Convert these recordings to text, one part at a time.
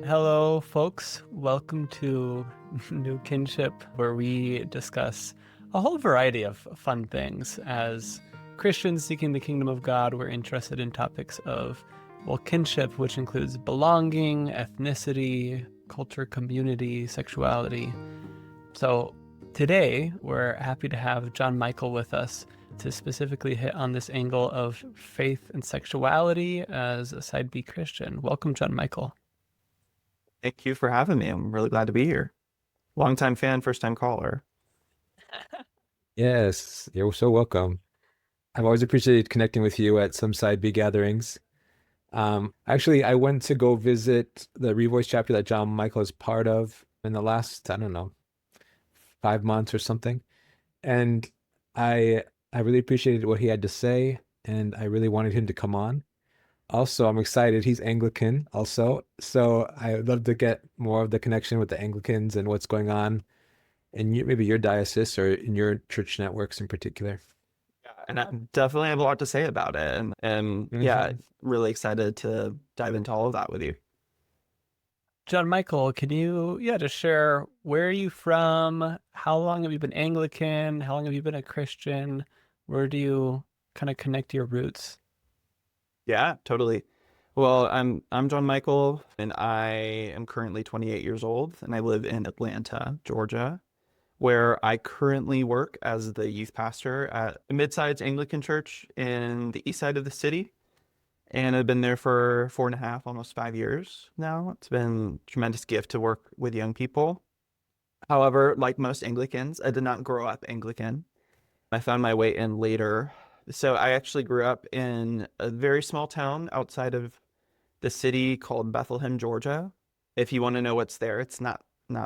Hello, folks. Welcome to New Kinship, where we discuss a whole variety of fun things. As Christians seeking the kingdom of God, we're interested in topics of, well, kinship, which includes belonging, ethnicity, culture, community, sexuality. So today, we're happy to have Jon-Michael with us to specifically hit on this angle of faith and sexuality as a side B Christian. Welcome, Jon-Michael. Thank you for having me. I'm really glad to be here. Longtime fan, first time caller. Yes, you're so welcome. I've always appreciated connecting with you at some side B gatherings. Actually, I went to go visit the Revoice chapter that Jon-Michael is part of in the last, I don't know, 5 months or something. And I really appreciated what he had to say, and I really wanted him to come on. Also, I'm excited. He's Anglican also, so I would love to get more of the connection with the Anglicans and what's going on in maybe your diocese or in your church networks in particular. Yeah, and I definitely have a lot to say about it. And yeah, Mhm. really excited to dive into all of that with you. Jon-Michael, can you, just share where are you from? How long have you been Anglican? How long have you been a Christian? Where do you kind of connect your roots? Yeah, totally. Well, I'm Jon-Michael, and I am currently 28 years old, and I live in Atlanta, Georgia, where I currently work as the youth pastor at a mid-sized Anglican church in the east side of the city. And I've been there for 4.5, almost 5 years now. It's been a tremendous gift to work with young people. However, like most Anglicans, I did not grow up Anglican. I found my way in later. So I actually grew up in a very small town outside of the city called Bethlehem, Georgia. If you want to know what's there, it's not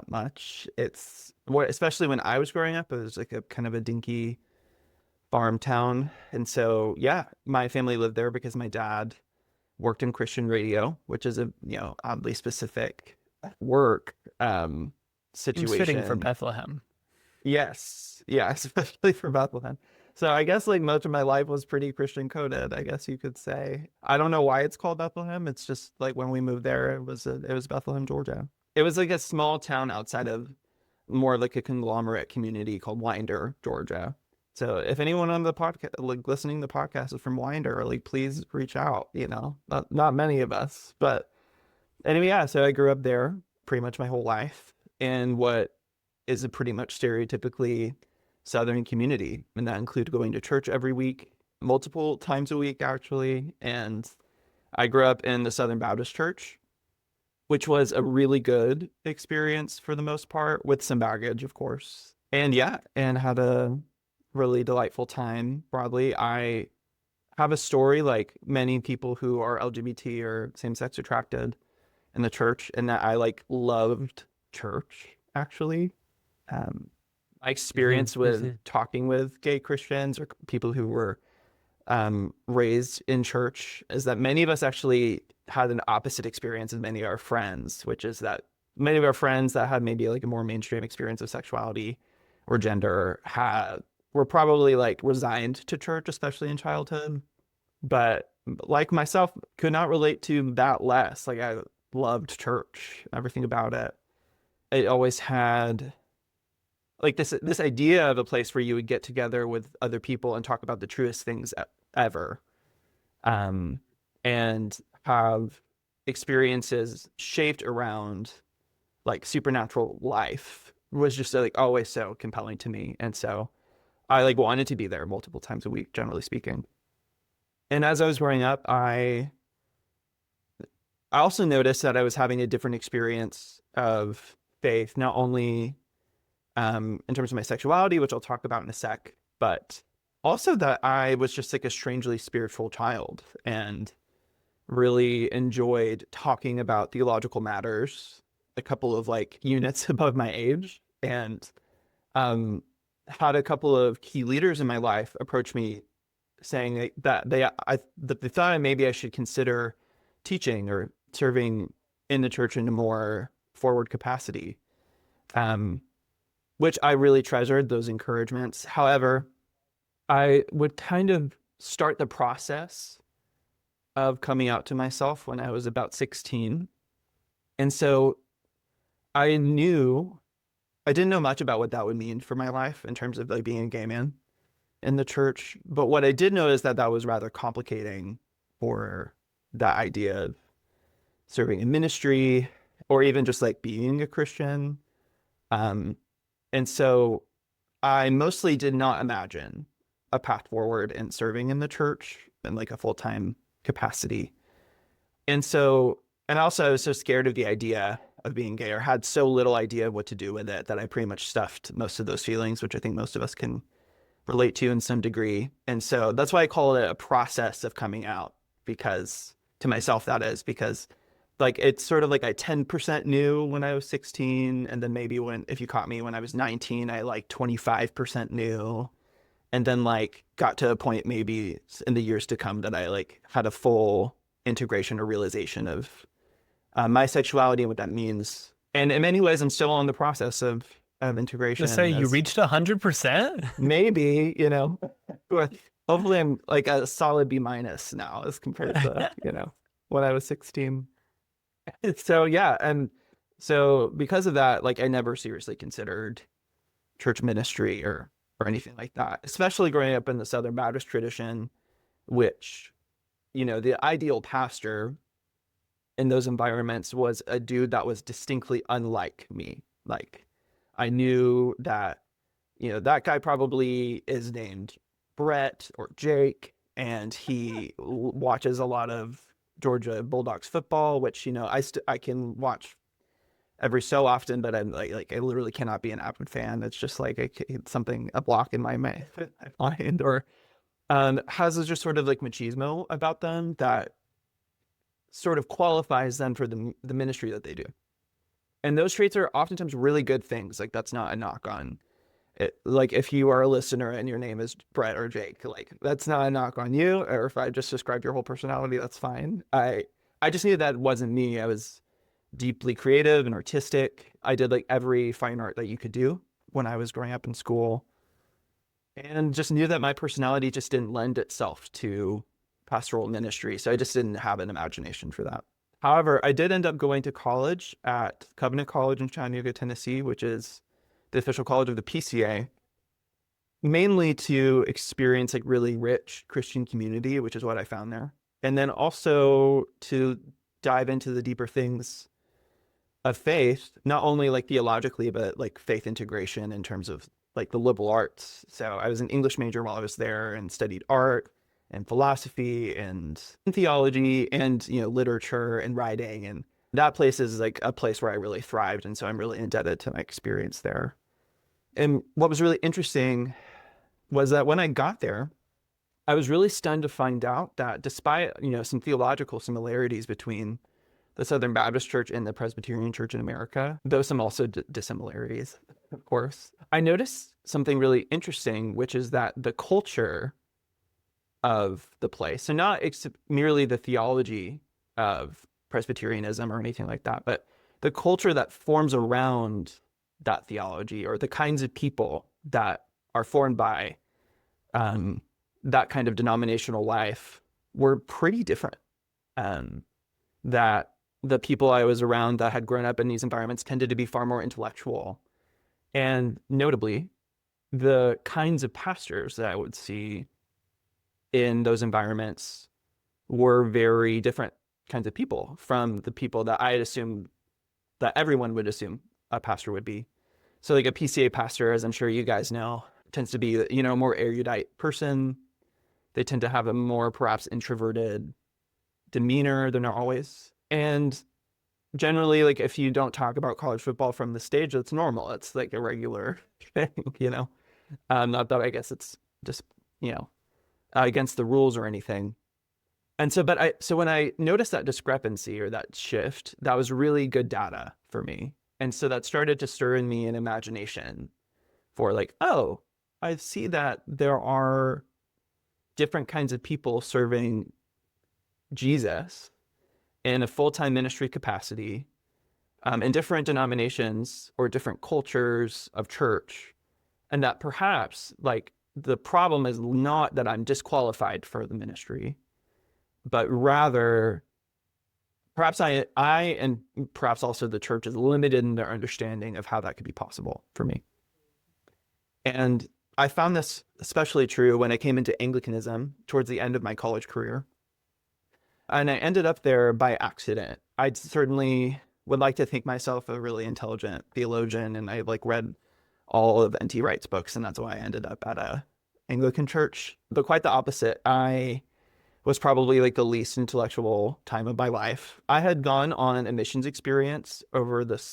much. It's what, especially when I was growing up, it was like a kind of a dinky farm town. And so, yeah, my family lived there because my dad worked in Christian radio, which is a, oddly specific work Seems fitting for situation. Bethlehem. Yes. Yeah, especially for Bethlehem. So I guess like most of my life was pretty Christian coded, I guess you could say. I don't know why it's called Bethlehem. It's just like when we moved there, it was Bethlehem, Georgia. It was like a small town outside of more like a conglomerate community called Winder, Georgia. So if anyone on the podcast, like listening to the podcast is from Winder, like please reach out, not many of us, but anyway, yeah, so I grew up there pretty much my whole life in what is a pretty much stereotypically Southern community. And that included going to church every week, multiple times a week, actually. And I grew up in the Southern Baptist Church, which was a really good experience for the most part, with some baggage, of course. And yeah, and had a really delightful time broadly. I have a story like many people who are LGBT or same-sex attracted in the church, and that I like loved church actually. My Mhm, experience with mhm. talking with gay Christians or people who were raised in church is that many of us actually had an opposite experience as many of our friends, which is that many of our friends that had maybe like a more mainstream experience of sexuality or gender had were probably like resigned to church, especially in childhood. But like myself, could not relate to that less. Like I loved church, everything about it. It always had like this idea of a place where you would get together with other people and talk about the truest things ever, um, and have experiences shaped around like supernatural life was just like always so compelling to me, and so I like wanted to be there multiple times a week, generally speaking. And as I was growing up, I also noticed that I was having a different experience of faith, not only in terms of my sexuality, which I'll talk about in a sec, but also that I was just like a strangely spiritual child and really enjoyed talking about theological matters a couple of like units above my age, and um, had a couple of key leaders in my life approach me saying that they thought maybe I should consider teaching or serving in the church in a more forward capacity. Um, which I really treasured those encouragements. However, I would kind of start the process of coming out to myself when I was about 16. And so I didn't know much about what that would mean for my life in terms of like being a gay man in the church. But what I did know is that was rather complicating for that idea of serving in ministry or even just like being a Christian. And so I mostly did not imagine a path forward in serving in the church in like a full-time capacity. And also I was so scared of the idea of being gay, or had so little idea of what to do with it, that I pretty much stuffed most of those feelings, which I think most of us can relate to in some degree. And so that's why I call it a process of coming out, because to myself, that is, because like it's sort of like I 10% knew when I was 16, and then maybe if you caught me when I was 19, I like 25% knew, and then like got to a point maybe in the years to come that I like had a full integration or realization of my sexuality and what that means. And in many ways, I'm still in the process of integration. To say you reached 100%? Maybe, but hopefully I'm like a solid B- now as compared to, when I was 16. So yeah, and so because of that, like I never seriously considered church ministry or anything like that, especially growing up in the Southern Baptist tradition, which, the ideal pastor in those environments was a dude that was distinctly unlike me. Like I knew that, that guy probably is named Brett or Jake, and he watches a lot of Georgia Bulldogs football, which, I can watch every so often, but I'm like I literally cannot be an avid fan. It's just like it's a block in my mind, or has this just sort of like machismo about them that sort of qualifies them for the ministry that they do. And those traits are oftentimes really good things. Like that's not a knock on it. Like if you are a listener and your name is Brett or Jake, like that's not a knock on you. Or if I just describe your whole personality, that's fine. I just knew that wasn't me. I was deeply creative and artistic. I did like every fine art that you could do when I was growing up in school, and just knew that my personality just didn't lend itself to pastoral ministry. So I just didn't have an imagination for that. However, I did end up going to college at Covenant College in Chattanooga, Tennessee, which is the official college of the PCA, mainly to experience like really rich Christian community, which is what I found there. And then also to dive into the deeper things of faith, not only like theologically, but like faith integration in terms of like the liberal arts. So I was an English major while I was there and studied art and philosophy and theology and, literature and writing. And that place is like a place where I really thrived. And so I'm really indebted to my experience there. And what was really interesting was that when I got there, I was really stunned to find out that despite, some theological similarities between the Southern Baptist Church and the Presbyterian Church in America, though some also dissimilarities, of course, I noticed something really interesting, which is that the culture of the place, so not merely the theology of Presbyterianism or anything like that, but the culture that forms around that theology, or the kinds of people that are formed by that kind of denominational life, were pretty different. That the people I was around that had grown up in these environments tended to be far more intellectual. And notably, the kinds of pastors that I would see in those environments were very different kinds of people from the people that I had assumed that everyone would assume a pastor would be. So like a PCA pastor, as I'm sure you guys know, tends to be, a more erudite person. They tend to have a more perhaps introverted demeanor. They're not always. And generally, like if you don't talk about college football from the stage, that's normal. It's like a regular thing, not that I guess it's just, against the rules or anything. And so, so when I noticed that discrepancy or that shift, that was really good data for me. And so that started to stir in me an imagination for like, oh, I see that there are different kinds of people serving Jesus in a full-time ministry capacity, in different denominations or different cultures of church. And that perhaps like the problem is not that I'm disqualified for the ministry, but rather perhaps I and perhaps also the church is limited in their understanding of how that could be possible for me. And I found this especially true when I came into Anglicanism towards the end of my college career. And I ended up there by accident. I certainly would like to think myself a really intelligent theologian, and I like read all of N.T. Wright's books, and that's why I ended up at a Anglican church. But quite the opposite. I was probably like the least intellectual time of my life. I had gone on a missions experience over the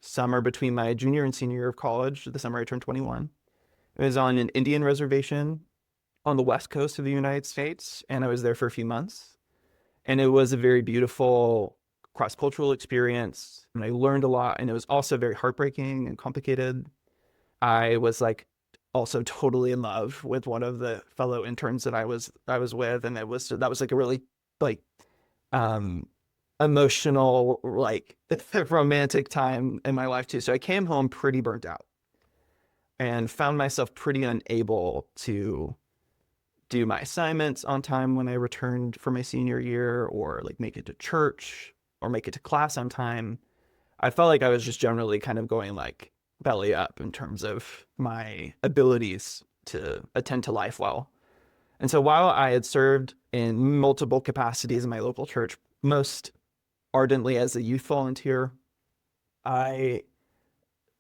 summer between my junior and senior year of college, the summer I turned 21. It was on an Indian reservation on the west coast of the United States, and I was there for a few months. And it was a very beautiful cross-cultural experience, and I learned a lot, and it was also very heartbreaking and complicated. I was like also totally in love with one of the fellow interns that I was with, and that was like a really like emotional, like romantic time in my life too. So I came home pretty burnt out and found myself pretty unable to do my assignments on time when I returned for my senior year, or like make it to church or make it to class on time. I felt like I was just generally kind of going like belly up in terms of my abilities to attend to life well. And so while I had served in multiple capacities in my local church, most ardently as a youth volunteer, I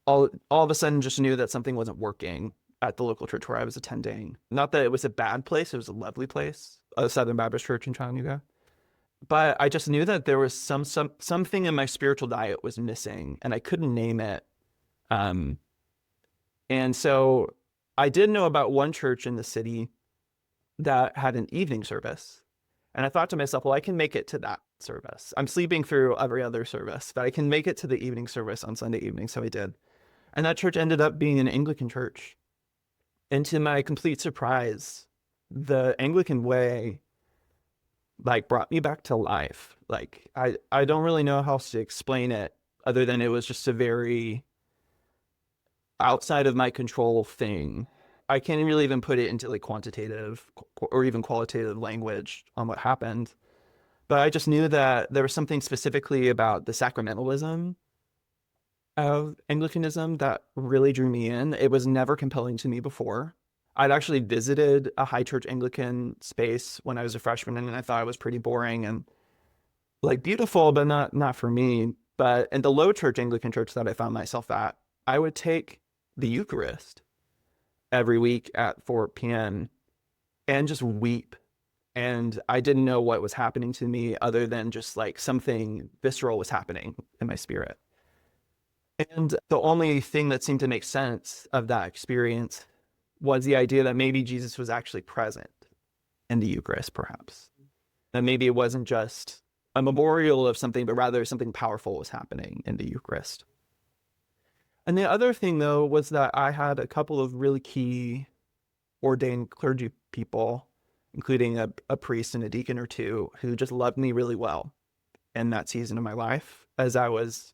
all of a sudden just knew that something wasn't working at the local church where I was attending. Not that it was a bad place, it was a lovely place, a Southern Baptist church in Chattanooga. But I just knew that there was something in my spiritual diet was missing, and I couldn't name it. And so I did know about one church in the city that had an evening service. And I thought to myself, well, I can make it to that service. I'm sleeping through every other service, but I can make it to the evening service on Sunday evening. So I did. And that church ended up being an Anglican church. And to my complete surprise, the Anglican way like brought me back to life. Like I don't really know how else to explain it other than it was just a very outside of my control thing. I can't really even put it into like quantitative or even qualitative language on what happened. But I just knew that there was something specifically about the sacramentalism of Anglicanism that really drew me in. It was never compelling to me before. I'd actually visited a high church Anglican space when I was a freshman, and I thought it was pretty boring and like beautiful, but not for me. But in the low church Anglican church that I found myself at, I would take the Eucharist every week at 4 p.m. and just weep. And I didn't know what was happening to me other than just like something visceral was happening in my spirit. And the only thing that seemed to make sense of that experience was the idea that maybe Jesus was actually present in the Eucharist, perhaps. That maybe it wasn't just a memorial of something, but rather something powerful was happening in the Eucharist. And the other thing, though, was that I had a couple of really key ordained clergy people, including a priest and a deacon or two, who just loved me really well in that season of my life as I was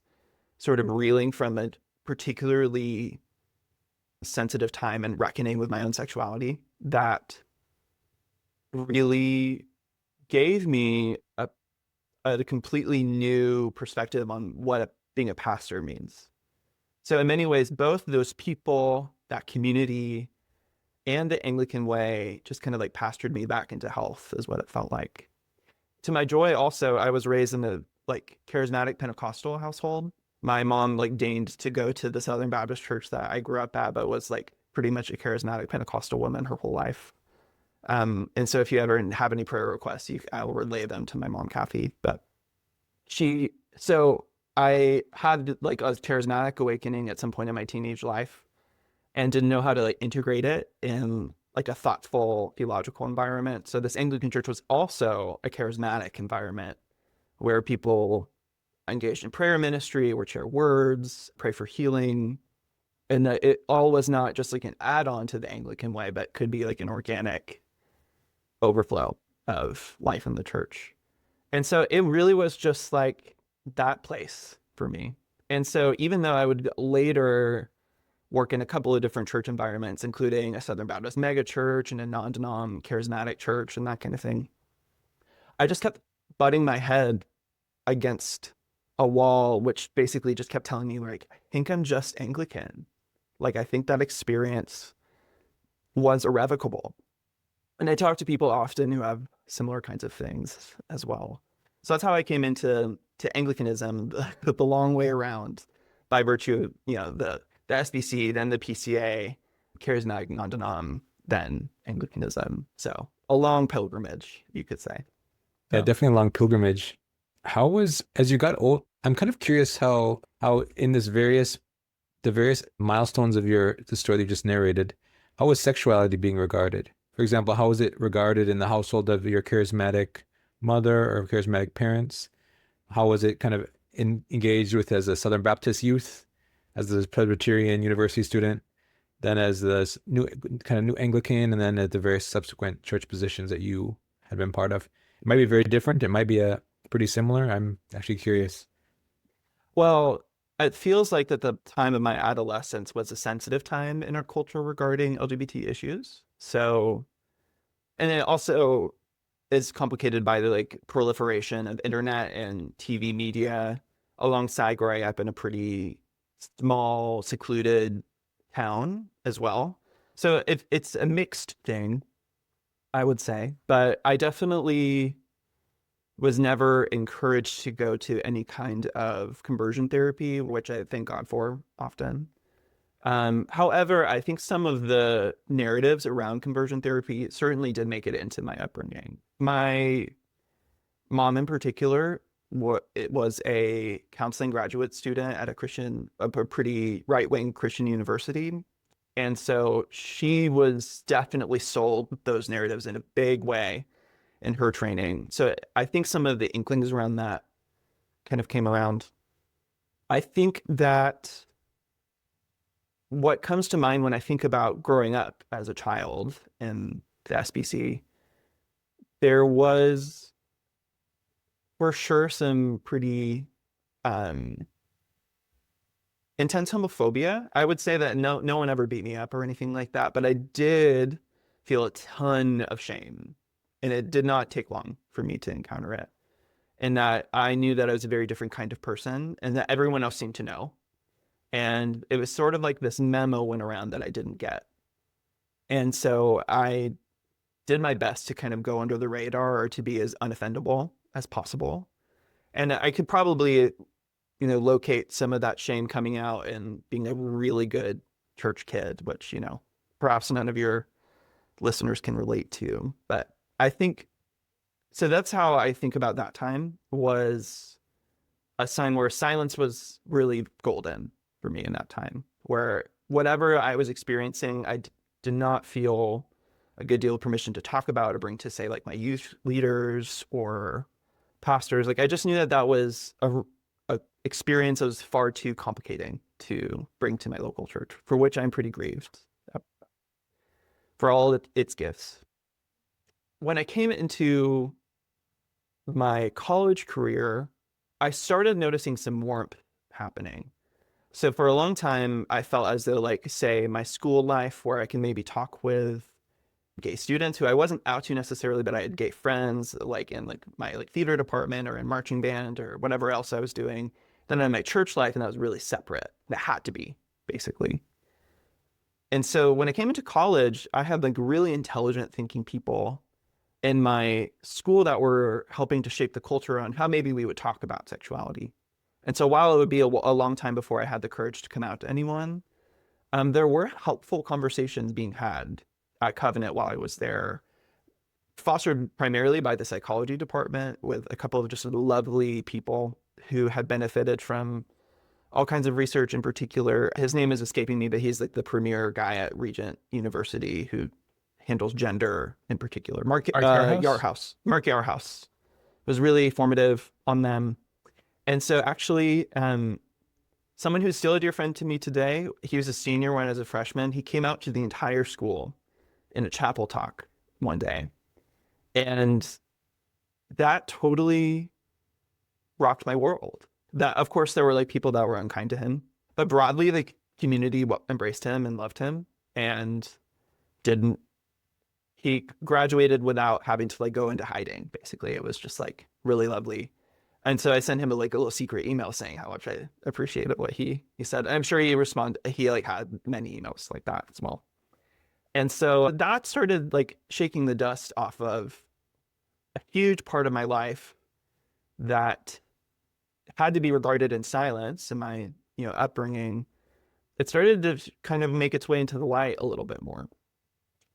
sort of reeling from a particularly sensitive time and reckoning with my own sexuality that really gave me a completely new perspective on what being a pastor means. So in many ways, both those people, that community, and the Anglican way just kind of like pastored me back into health is what it felt like. To my joy also, I was raised in a like charismatic Pentecostal household. My mom like deigned to go to the Southern Baptist church that I grew up at, but was like pretty much a charismatic Pentecostal woman her whole life. And so if you ever have any prayer requests, I will relay them to my mom, Kathy. But so I had like a charismatic awakening at some point in my teenage life and didn't know how to like integrate it in like a thoughtful theological environment. So this Anglican church was also a charismatic environment where people engaged in prayer ministry or share words, pray for healing. And it all was not just like an add-on to the Anglican way, but could be like an organic overflow of life in the church. And so it really was just like that place for me. And so even though I would later work in a couple of different church environments, including a Southern Baptist megachurch and a non-denom charismatic church and that kind of thing, I just kept butting my head against a wall, which basically just kept telling me, like, I think I'm just Anglican. Like, I think that experience was irrevocable. And I talk to people often who have similar kinds of things as well. So that's how I came into Anglicanism, the long way around, by virtue of, the SBC, then the PCA, Charismatic Non-Denom, then Anglicanism. So a long pilgrimage, you could say. Yeah, So. definitely a long pilgrimage. How was, as you got old, I'm kind of curious how in the various milestones of the story you just narrated, how was sexuality being regarded? For example, how was it regarded in the household of your charismatic mother or charismatic parents? How was it kind of engaged with as a Southern Baptist youth, as a Presbyterian university student, then as the new Anglican, and then at the various subsequent church positions that you had been part of? It might be very different. It might be pretty similar. I'm actually curious. Well, it feels like that the time of my adolescence was a sensitive time in our culture regarding LGBT issues. So, and it also is complicated by the like proliferation of internet and TV media alongside growing up in a pretty small, secluded town as well. So it's a mixed thing, I would say, but I definitely was never encouraged to go to any kind of conversion therapy, which I thank God for often. However, I think some of the narratives around conversion therapy certainly did make it into my upbringing. My mom in particular, it was a counseling graduate student at a pretty right-wing Christian university. And so she was definitely sold those narratives in a big way in her training. So I think some of the inklings around that kind of came around. I think that what comes to mind when I think about growing up as a child in the SBC, there was for sure some pretty intense homophobia. I would say that no one ever beat me up or anything like that, but I did feel a ton of shame. And it did not take long for me to encounter it. And that I knew that I was a very different kind of person and that everyone else seemed to know. And it was sort of like this memo went around that I didn't get. And so I did my best to kind of go under the radar or to be as unoffendable as possible. And I could probably, locate some of that shame coming out and being a really good church kid, which, perhaps none of your listeners can relate to. But I think, so that's how I think about that time, was a sign where silence was really golden for me in that time, where whatever I was experiencing, I did not feel a good deal of permission to talk about or bring to, say, like my youth leaders or pastors. Like I just knew that that was a experience that was far too complicating to bring to my local church, for which I'm pretty grieved for all its gifts. When I came into my college career, I started noticing some warmth happening. So for a long time, I felt as though, like, say, my school life, where I can maybe talk with gay students who I wasn't out to necessarily, but I had gay friends, like in like my like theater department or in marching band or whatever else I was doing. Then in my church life, and that was really separate. That had to be, basically. And so when I came into college, I had like really intelligent thinking people in my school that were helping to shape the culture on how maybe we would talk about sexuality. And so while it would be a long time before I had the courage to come out to anyone, there were helpful conversations being had at Covenant while I was there, fostered primarily by the psychology department with a couple of just lovely people who had benefited from all kinds of research. In particular, his name is escaping me, but he's like the premier guy at Regent University who handles gender in particular. Mark Yarhouse was really formative on them. And so actually, someone who's still a dear friend to me today, he was a senior when I was a freshman. He came out to the entire school in a chapel talk one day. And that totally rocked my world. That, of course, there were like people that were unkind to him, but broadly, the community embraced him and loved him, and he graduated without having to like go into hiding. Basically, it was just like really lovely. And so I sent him a little secret email saying how much I appreciated what he said. I'm sure he responded. He had many emails like that as well. And so that started shaking the dust off of a huge part of my life that had to be regarded in silence in my upbringing. It started to kind of make its way into the light a little bit more.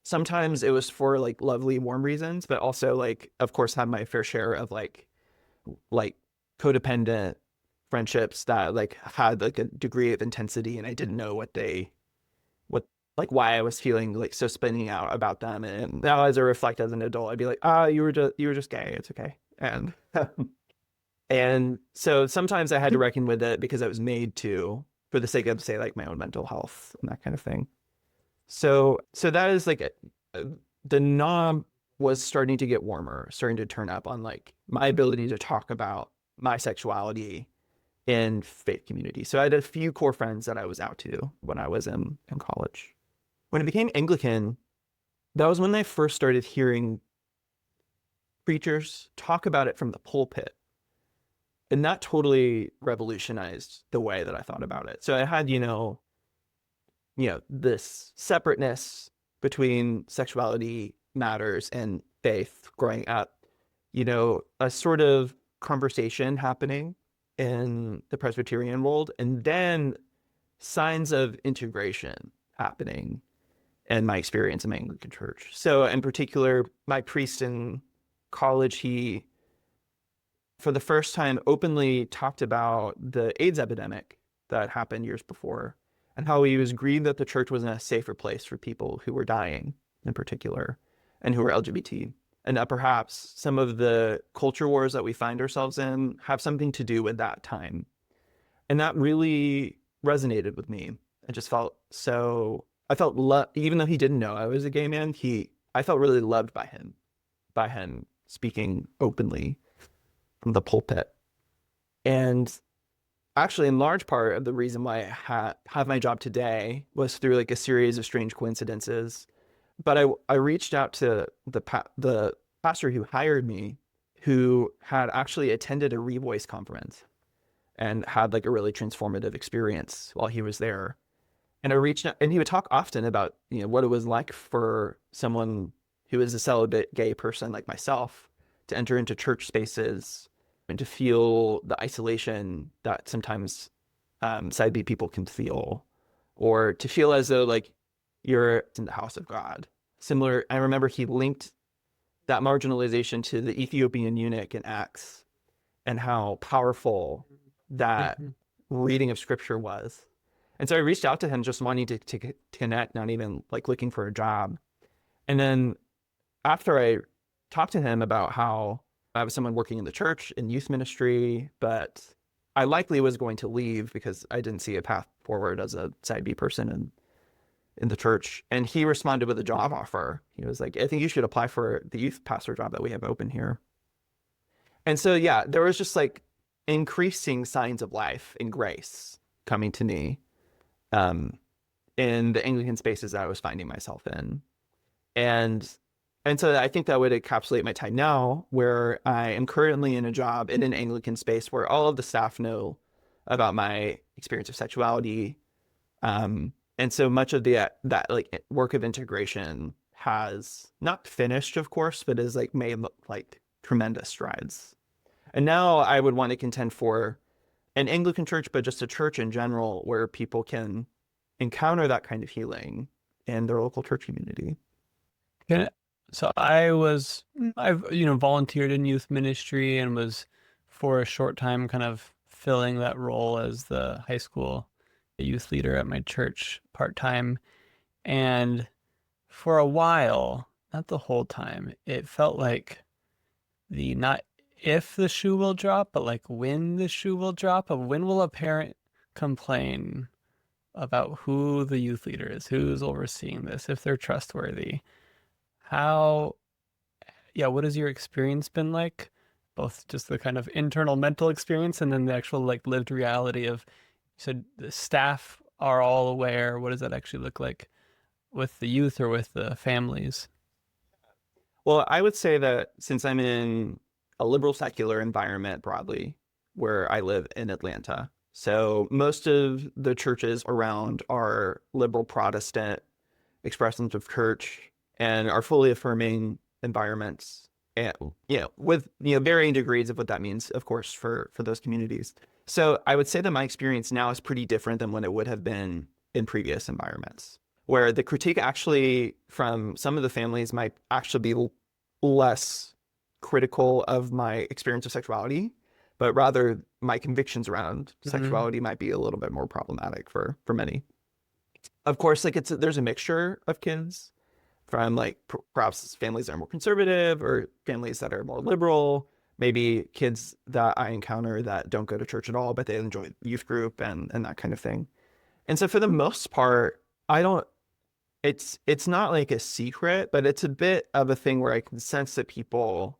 Sometimes it was for lovely, warm reasons, but also of course, had my fair share of codependent friendships that had a degree of intensity, and I didn't know why I was feeling so spinning out about them. And now as I reflect as an adult, I'd be like, you were just gay. It's okay. And and so sometimes I had to reckon with it because I was made to, for the sake of say my own mental health and that kind of thing. So that is the knob was starting to get warmer, starting to turn up on my ability to talk about my sexuality in faith community. So I had a few core friends that I was out to when I was in college. When it became Anglican, that was when I first started hearing preachers talk about it from the pulpit. And that totally revolutionized the way that I thought about it. So I had, this separateness between sexuality matters and faith growing up, a sort of conversation happening in the Presbyterian world, and then signs of integration happening in my experience in my Anglican church. So in particular, my priest in college, he, for the first time, openly talked about the AIDS epidemic that happened years before, and how he was grieved that the church wasn't a safer place for people who were dying in particular, and who were LGBT. And that perhaps some of the culture wars that we find ourselves in have something to do with that time. And that really resonated with me. I just felt even though he didn't know I was a gay man, I felt really loved by him speaking openly from the pulpit. And actually, in large part of the reason why I have my job today was through a series of strange coincidences. But I reached out to the pastor who hired me, who had actually attended a Revoice conference and had a really transformative experience while he was there. And I reached out, and he would talk often about what it was like for someone who is a celibate gay person like myself to enter into church spaces and to feel the isolation that sometimes side B people can feel, or to feel as though you're in the house of God. Similar, I remember he linked that marginalization to the Ethiopian eunuch in Acts and how powerful that reading of scripture was. And so I reached out to him just wanting to connect, not even looking for a job. And then after I talked to him about how I was someone working in the church in youth ministry, but I likely was going to leave because I didn't see a path forward as a side B person in the church. And he responded with a job offer. He was like, I think you should apply for the youth pastor job that we have open here. And so, yeah, there was just increasing signs of life and grace coming to me in the Anglican spaces that I was finding myself in. And so I think that would encapsulate my time now, where I am currently in a job in an Anglican space where all of the staff know about my experience of sexuality. And so much of that work of integration has not finished, of course, but is made tremendous strides. And now I would want to contend for an Anglican church, but just a church in general where people can encounter that kind of healing in their local church community. So I've volunteered in youth ministry and was for a short time kind of filling that role as the high school youth leader at my church part-time. And for a while, not the whole time, it felt like not if the shoe will drop, but when the shoe will drop, of when will a parent complain about who the youth leader is, who's overseeing this, if they're trustworthy. What has your experience been like? Both just the kind of internal mental experience and then the actual lived reality of, you said the staff are all aware. What does that actually look like with the youth or with the families? Well, I would say that since I'm in a liberal secular environment broadly where I live in Atlanta. So most of the churches around are liberal Protestant expressions of church and are fully affirming environments, and with varying degrees of what that means, of course, for those communities. So I would say that my experience now is pretty different than what it would have been in previous environments, where the critique actually from some of the families might actually be less critical of my experience of sexuality, but rather my convictions around sexuality might be a little bit more problematic for many. Of course, like there's a mixture of kids from like perhaps families that are more conservative or families that are more liberal, maybe kids that I encounter that don't go to church at all, but they enjoy youth group and that kind of thing. And so for the most part, it's not like a secret, but it's a bit of a thing where I can sense that people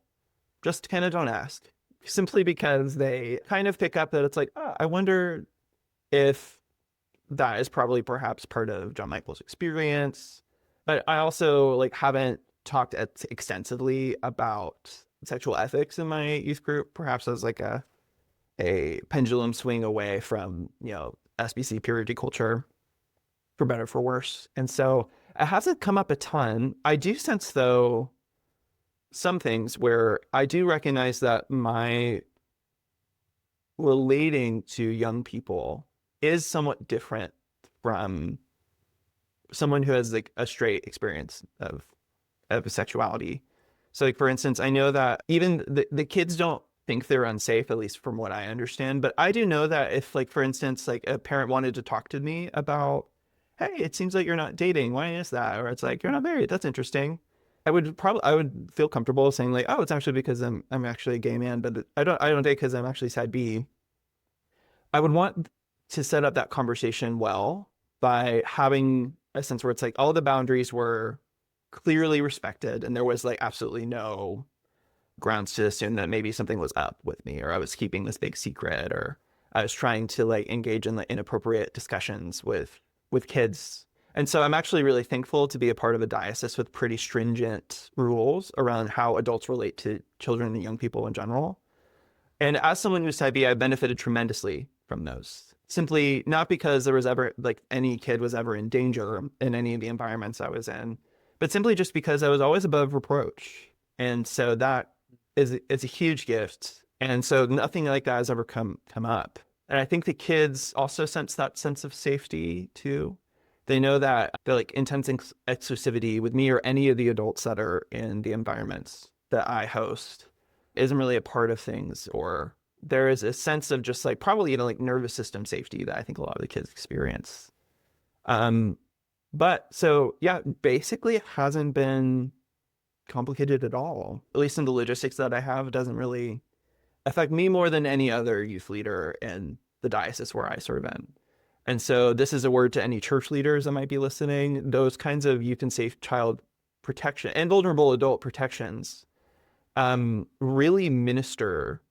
just kind of don't ask, simply because they kind of pick up that it's like, I wonder if that is probably perhaps part of Jon-Michael's experience. But I also like haven't talked extensively about sexual ethics in my youth group, perhaps as like a pendulum swing away from, SBC purity culture, for better or for worse. And so it hasn't come up a ton. I do sense, though, some things where I do recognize that my relating to young people is somewhat different from someone who has like a straight experience of sexuality. So like, for instance, I know that even the kids don't think they're unsafe, at least from what I understand. But I do know that if like, for instance, like a parent wanted to talk to me about, hey, it seems like you're not dating. Why is that? Or it's like, you're not married. That's interesting. I would feel comfortable saying like, oh, it's actually because I'm actually a gay man, but I don't date because I'm actually side B. I would want to set up that conversation well by having a sense where it's like all the boundaries were clearly respected and there was like absolutely no grounds to assume that maybe something was up with me, or I was keeping this big secret, or I was trying to like engage in the inappropriate discussions with kids. And so I'm actually really thankful to be a part of a diocese with pretty stringent rules around how adults relate to children and young people in general. And as someone who's side B, I benefited tremendously from those. Simply not because there was ever like any kid was ever in danger in any of the environments I was in, but simply just because I was always above reproach. And so that is a huge gift. And so nothing like that has ever come up. And I think the kids also sense that sense of safety too. They know that the like intense exclusivity with me or any of the adults that are in the environments that I host isn't really a part of things, or there is a sense of just like probably, like nervous system safety that I think a lot of the kids experience. But so yeah, basically it hasn't been complicated at all. At least in the logistics that I have, it doesn't really affect me more than any other youth leader in the diocese where I serve in. And so this is a word to any church leaders that might be listening. Those kinds of youth and safe child protection and vulnerable adult protections really minister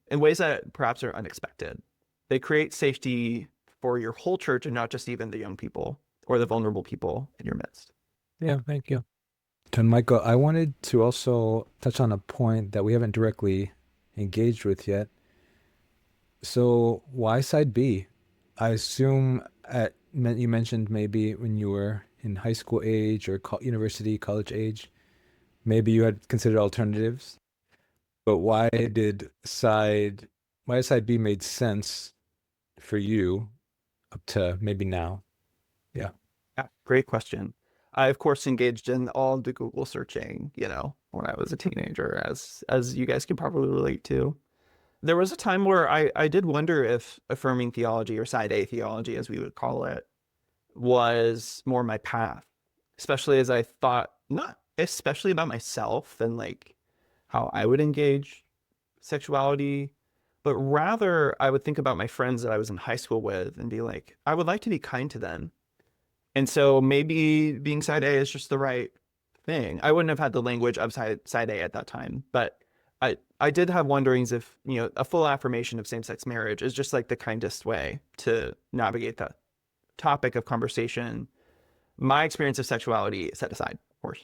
in ways that perhaps are unexpected. They create safety for your whole church and not just even the young people or the vulnerable people in your midst. Yeah, thank you. Jon-Michael, I wanted to also touch on a point that we haven't directly engaged with yet. So why side B? I assume you mentioned maybe when you were in high school age or university, college age, maybe you had considered alternatives. But why side B made sense for you up to maybe now? Yeah, great question. I, of course, engaged in all the Google searching, when I was a teenager, as you guys can probably relate to. There was a time where I did wonder if affirming theology, or side A theology, as we would call it, was more my path, especially as I thought, not especially about myself and like how I would engage sexuality, but rather I would think about my friends that I was in high school with and be like, I would like to be kind to them. And so maybe being side A is just the right thing. I wouldn't have had the language of side A at that time, but I did have wonderings if, a full affirmation of same-sex marriage is just like the kindest way to navigate that topic of conversation. My experience of sexuality set aside, of course.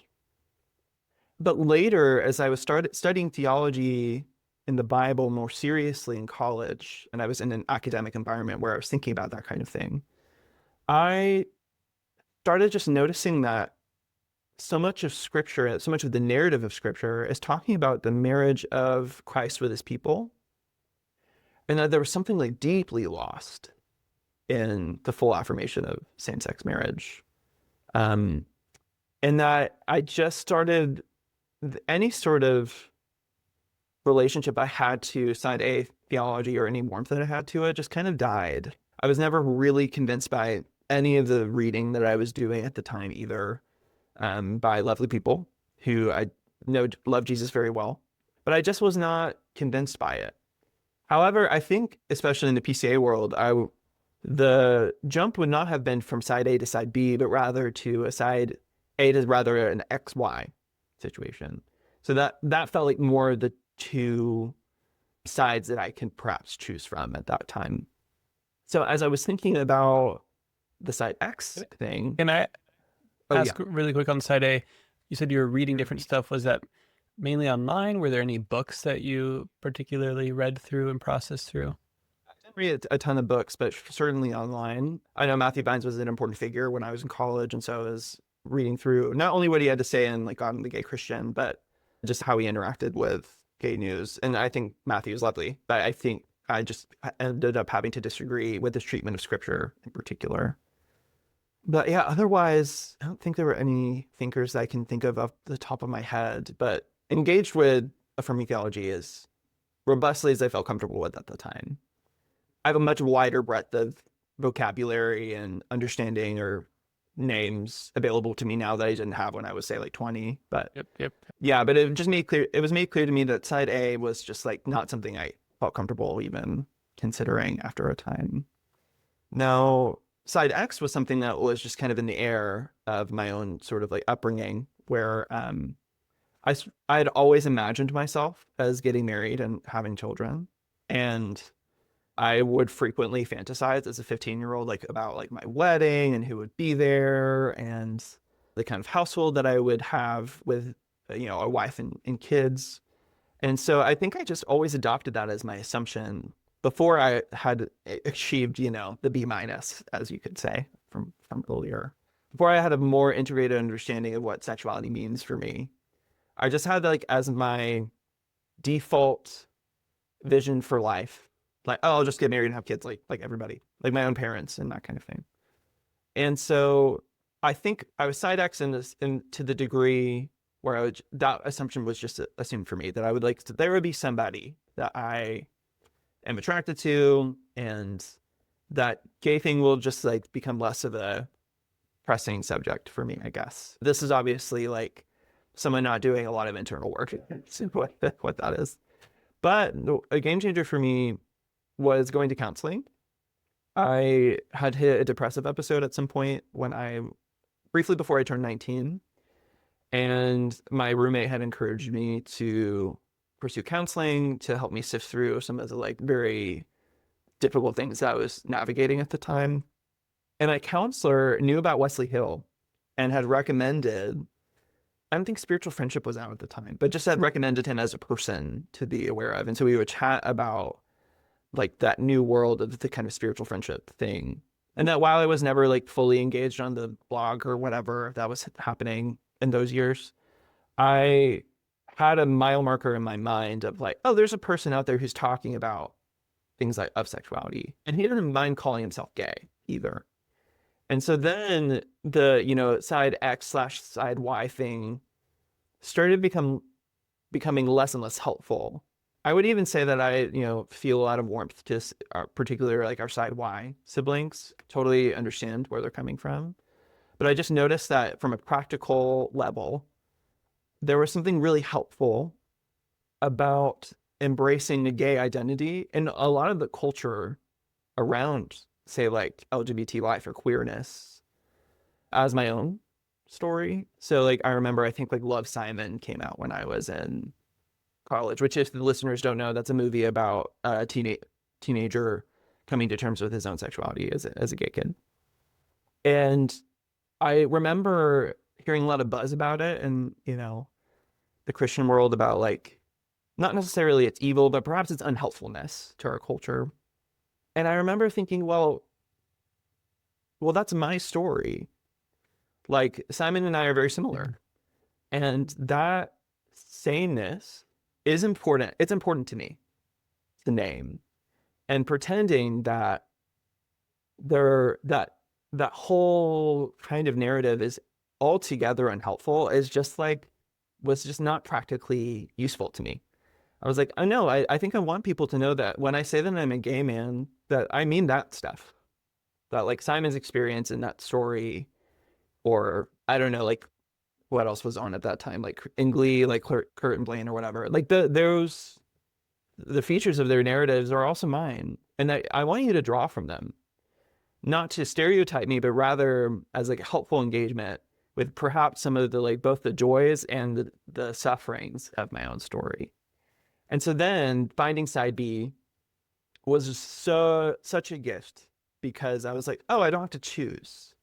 But later, as I was studying theology, in the Bible more seriously in college, and I was in an academic environment where I was thinking about that kind of thing, I started just noticing that so much of Scripture, so much of the narrative of Scripture is talking about the marriage of Christ with his people, and that there was something like deeply lost in the full affirmation of same-sex marriage. And that I just started any sort of relationship I had to side A theology or any warmth that I had to it just kind of died. I was never really convinced by any of the reading that I was doing at the time either, by lovely people who I know love Jesus very well, but I just was not convinced by it. However, I think, especially in the PCA world, the jump would not have been from side A to side B, but rather to a side A to rather an XY situation. So that felt like more the two sides that I can perhaps choose from at that time. So as I was thinking about the side X thing. Can I Oh, ask yeah. really quick on side A? You said you were reading different stuff. Was that mainly online? Were there any books that you particularly read through and processed through? I didn't read a ton of books, but certainly online. I know Matthew Vines was an important figure when I was in college, and so I was reading through not only what he had to say in like on the gay Christian, but just how he interacted with gay news. And I think Matthew is lovely, but I think I just ended up having to disagree with his treatment of Scripture in particular. But yeah, otherwise, I don't think there were any thinkers that I can think of off the top of my head, but engaged with affirming theology as robustly as I felt comfortable with at the time. I have a much wider breadth of vocabulary and understanding or names available to me now that I didn't have when I was, say, like 20. But Yep. yeah, but it was made clear to me that side A was just like not something I felt comfortable even considering after a time. Now, side X was something that was just kind of in the air of my own sort of like upbringing, where I had always imagined myself as getting married and having children, and I would frequently fantasize as a 15-year-old like about like my wedding and who would be there and the kind of household that I would have with a wife and kids. And so I think I just always adopted that as my assumption before I had achieved, the B minus, as you could say from earlier. Before I had a more integrated understanding of what sexuality means for me, I just had like as my default vision for life, like, oh, I'll just get married and have kids like everybody, like my own parents and that kind of thing. And so I think I was side X in to the degree where that assumption was just assumed for me, that I would there would be somebody that I am attracted to, and that gay thing will just like become less of a pressing subject for me, I guess. This is obviously like someone not doing a lot of internal work. what that is. But a game changer for me was going to counseling. I had hit a depressive episode at some point briefly before I turned 19. And my roommate had encouraged me to pursue counseling to help me sift through some of the like very difficult things that I was navigating at the time. And a counselor knew about Wesley Hill and had recommended, I don't think Spiritual Friendship was out at the time, but just had recommended him as a person to be aware of. And so we would chat about like that new world of the kind of spiritual friendship thing. And that while I was never like fully engaged on the blog or whatever that was happening in those years, I had a mile marker in my mind of like, oh, there's a person out there who's talking about things like of sexuality. And he didn't mind calling himself gay either. And so then the, side X/side Y thing started becoming less and less helpful. I would even say that I, feel a lot of warmth to particularly like our side Y siblings, totally understand where they're coming from. But I just noticed that from a practical level, there was something really helpful about embracing a gay identity and a lot of the culture around, say, like LGBT life or queerness as my own story. So like I remember, I think like Love, Simon came out when I was in college, which if the listeners don't know, that's a movie about a teenager coming to terms with his own sexuality as a gay kid. And I remember hearing a lot of buzz about it and, the Christian world about like not necessarily it's evil, but perhaps it's unhelpfulness to our culture. And I remember thinking, well, that's my story. Like Simon and I are very similar. And that sameness is important. It's important to me to name. And pretending that that whole kind of narrative is altogether unhelpful is just like, was just not practically useful to me. I was like, oh no, I think I want people to know that when I say that I'm a gay man, that I mean that stuff. That like Simon's experience in that story, or I don't know, like what else was on at that time, like in Glee, like Kurt and Blaine or whatever. Like the features of their narratives are also mine. And I want you to draw from them. Not to stereotype me, but rather as like a helpful engagement with perhaps some of the like both the joys and the sufferings of my own story. And so then finding side B was such a gift, because I was like, oh, I don't have to choose.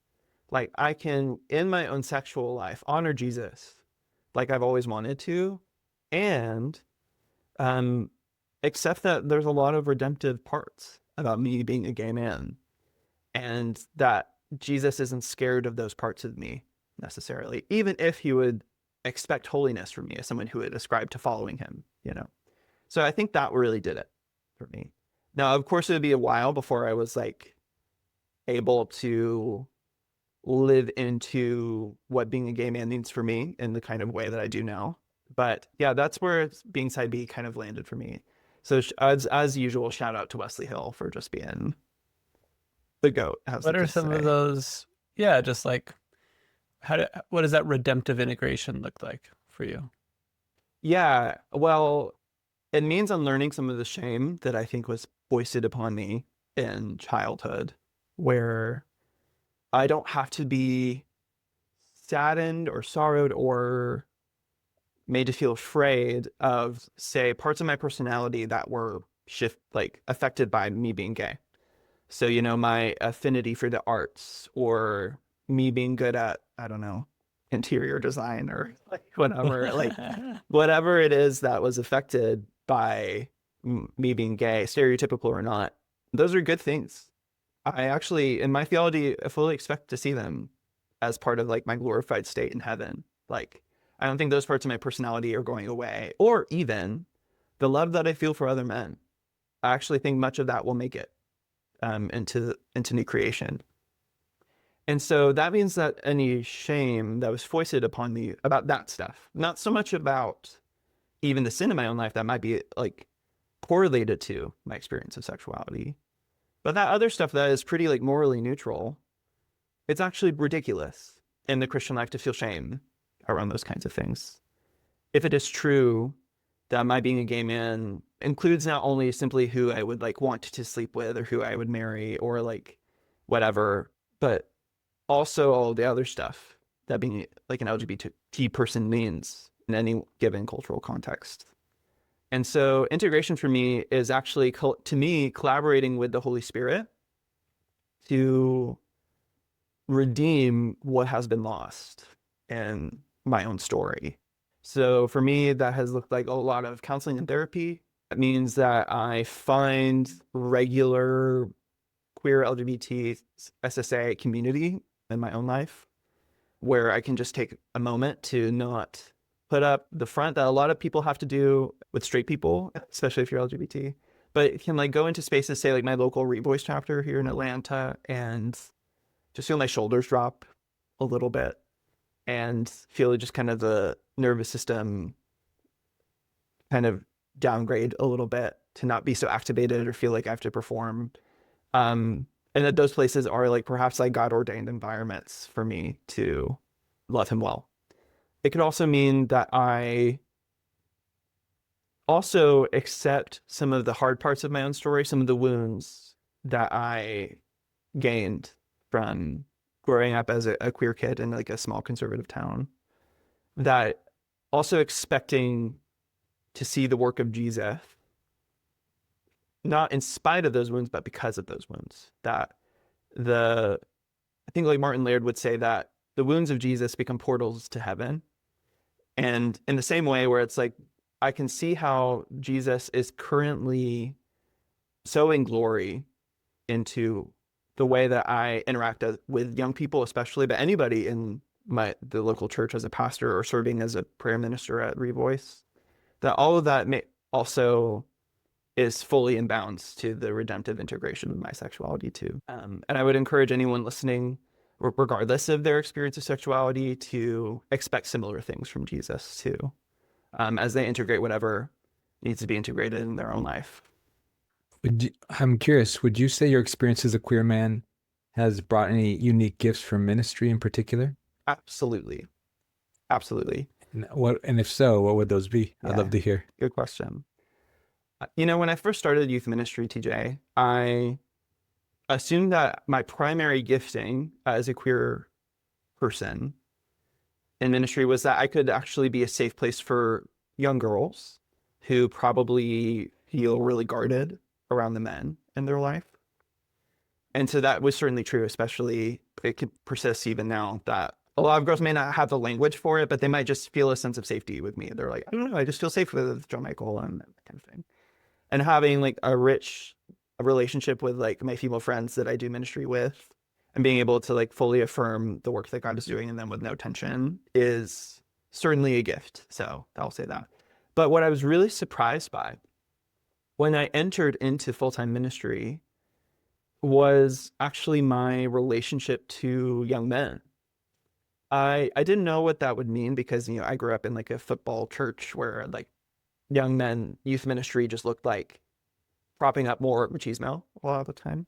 Like I can, in my own sexual life, honor Jesus like I've always wanted to, and accept that there's a lot of redemptive parts about me being a gay man, and that Jesus isn't scared of those parts of me necessarily, even if he would expect holiness from me as someone who would ascribe to following him, you know? So I think that really did it for me. Now, of course, it would be a while before I was like able to live into what being a gay man means for me in the kind of way that I do now. But yeah, that's where being side B kind of landed for me. So as usual, shout out to Wesley Hill for just being the GOAT. What are some of those? Yeah, just like what does that redemptive integration look like for you? Yeah, well, it means unlearning some of the shame that I think was foisted upon me in childhood, where I don't have to be saddened or sorrowed or made to feel afraid of, say, parts of my personality that were affected by me being gay. So, you know, my affinity for the arts, or me being good at, I don't know, interior design, or like whatever, like whatever it is that was affected by me being gay, stereotypical or not. Those are good things. I actually, in my theology, I fully expect to see them as part of like my glorified state in heaven. Like, I don't think those parts of my personality are going away, or even the love that I feel for other men. I actually think much of that will make it into new creation. And so that means that any shame that was foisted upon me about that stuff, not so much about even the sin in my own life that might be like correlated to my experience of sexuality, but that other stuff that is pretty like morally neutral, it's actually ridiculous in the Christian life to feel shame around those kinds of things. If it is true that my being a gay man includes not only simply who I would like want to sleep with or who I would marry or like whatever, but also all the other stuff that being like an LGBT person means in any given cultural context. And so integration for me is actually, to me, collaborating with the Holy Spirit to redeem what has been lost in my own story. So for me, that has looked like a lot of counseling and therapy. It means that I find regular queer LGBT SSA community in my own life, where I can just take a moment to not put up the front that a lot of people have to do with straight people, especially if you're LGBT, but can like go into spaces, say like my local Revoice chapter here in Atlanta, and just feel my shoulders drop a little bit and feel just kind of the nervous system kind of downgrade a little bit to not be so activated or feel like I have to perform. And that those places are like perhaps like God ordained environments for me to love him well. It could also mean that I also accept some of the hard parts of my own story, some of the wounds that I gained from growing up as a queer kid in like a small conservative town, that also expecting to see the work of Jesus, not in spite of those wounds, but because of those wounds. That I think like Martin Laird would say that the wounds of Jesus become portals to heaven. And in the same way where it's like I can see how Jesus is currently sowing glory into the way that I interact with young people, especially, but anybody in the local church as a pastor or serving as a prayer minister at Revoice, that all of that also is fully in bounds to the redemptive integration of my sexuality too. And I would encourage anyone listening, regardless of their experience of sexuality, to expect similar things from Jesus too, as they integrate whatever needs to be integrated in their own life. I'm curious, would you say your experience as a queer man has brought any unique gifts for ministry in particular? Absolutely. Absolutely. And if so, what would those be? I'd love to hear. Good question. When I first started youth ministry, TJ, I assumed that my primary gifting as a queer person in ministry was that I could actually be a safe place for young girls who probably feel really guarded around the men in their life. And so that was certainly true, especially it could persist even now, that a lot of girls may not have the language for it, but they might just feel a sense of safety with me. They're like, I don't know, I just feel safe with Jon-Michael and that kind of thing. And having like a rich relationship with like my female friends that I do ministry with, and being able to like fully affirm the work that God is doing in them with no tension is certainly a gift. So I'll say that. But what I was really surprised by when I entered into full-time ministry was actually my relationship to young men. I didn't know what that would mean because, I grew up in like a football church where like young men youth ministry just looked like propping up more machismo a lot of the time.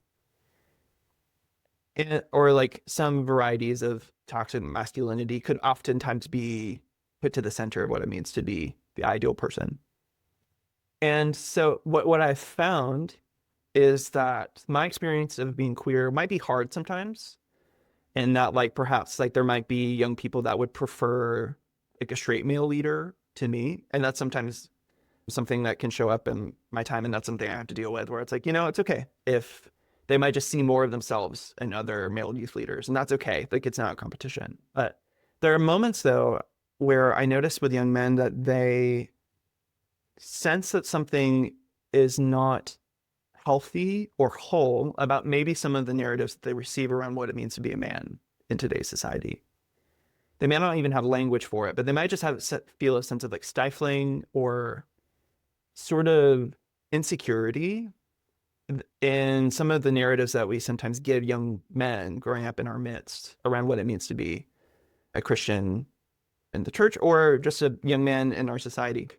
Or like some varieties of toxic masculinity could oftentimes be put to the center of what it means to be the ideal person. And so what I found is that my experience of being queer might be hard sometimes, and that like perhaps like there might be young people that would prefer like a straight male leader to me, and that's sometimes something that can show up in my time, and that's something I have to deal with, where it's like, it's okay if they might just see more of themselves in other male youth leaders, and that's okay. Like, it's not a competition. But there are moments though where I notice with young men that they sense that something is not healthy or whole about maybe some of the narratives that they receive around what it means to be a man in today's society. They may not even have language for it, but they might just feel a sense of like stifling or sort of insecurity in some of the narratives that we sometimes give young men growing up in our midst around what it means to be a Christian in the church or just a young man in our society.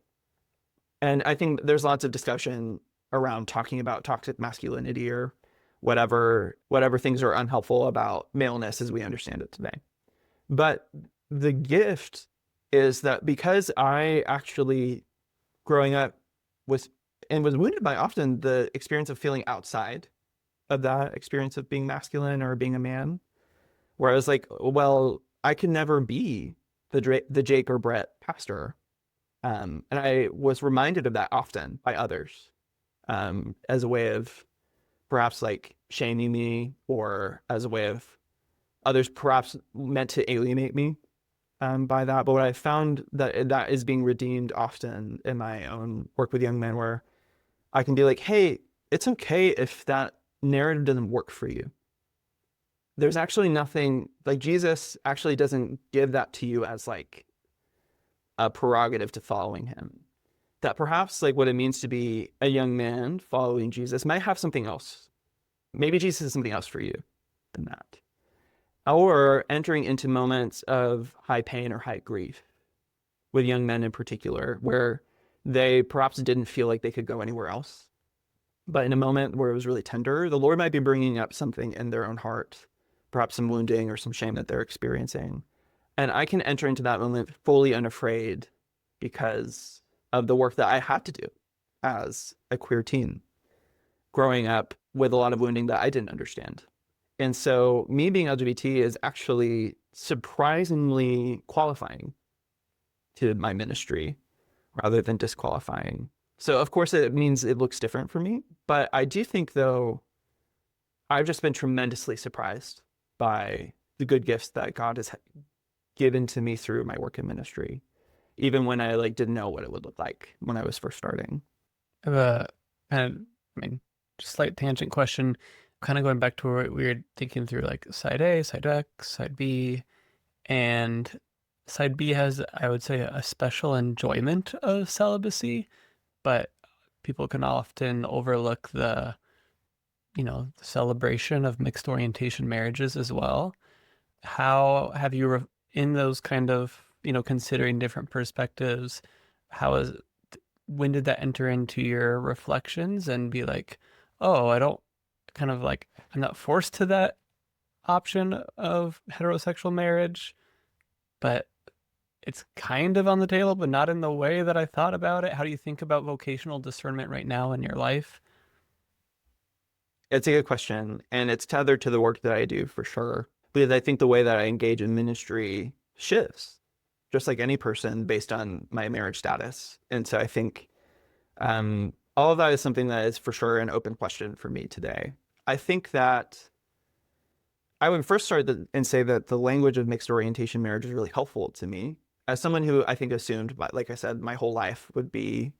And I think there's lots of discussion around talking about toxic masculinity or whatever things are unhelpful about maleness as we understand it today. But the gift is that because I actually growing up was wounded by often the experience of feeling outside of that experience of being masculine or being a man, where I was like, well, I can never be the Jake or Brett pastor. And I was reminded of that often by others, as a way of perhaps like shaming me, or as a way of others perhaps meant to alienate me by that. But what I found that is being redeemed often in my own work with young men, where I can be like, hey, it's okay if that narrative doesn't work for you. There's actually nothing, like Jesus actually doesn't give that to you as like a prerogative to following him. That perhaps like what it means to be a young man following Jesus might have something else. Maybe Jesus is something else for you than that. Or entering into moments of high pain or high grief with young men in particular, where they perhaps didn't feel like they could go anywhere else. But in a moment where it was really tender, the Lord might be bringing up something in their own heart, perhaps some wounding or some shame that they're experiencing. And I can enter into that moment fully unafraid because of the work that I had to do as a queer teen, growing up with a lot of wounding that I didn't understand. And so me being LGBT is actually surprisingly qualifying to my ministry rather than disqualifying. So of course it means it looks different for me, but I do think though, I've just been tremendously surprised by the good gifts that God has given to me through my work in ministry. even when I like didn't know what it would look like when I was first starting. I have a kind of, I mean, just slight tangent question, kind of going back to where we were thinking through like side A, side X, side B, and side B has, I would say, a special enjoyment of celibacy, but people can often overlook the, the celebration of mixed orientation marriages as well. How have you, in those kind of, considering different perspectives, how is when did that enter into your reflections and be like, oh, I don't kind of like, I'm not forced to that option of heterosexual marriage, but it's kind of on the table, but not in the way that I thought about it. How do you think about vocational discernment right now in your life? It's a good question, and it's tethered to the work that I do for sure. Because I think the way that I engage in ministry shifts, just like any person, based on my marriage status. And so I think all of that is something that is for sure an open question for me today. I think that I would first start and say that the language of mixed orientation marriage is really helpful to me as someone who I think assumed, like I said, my whole life would be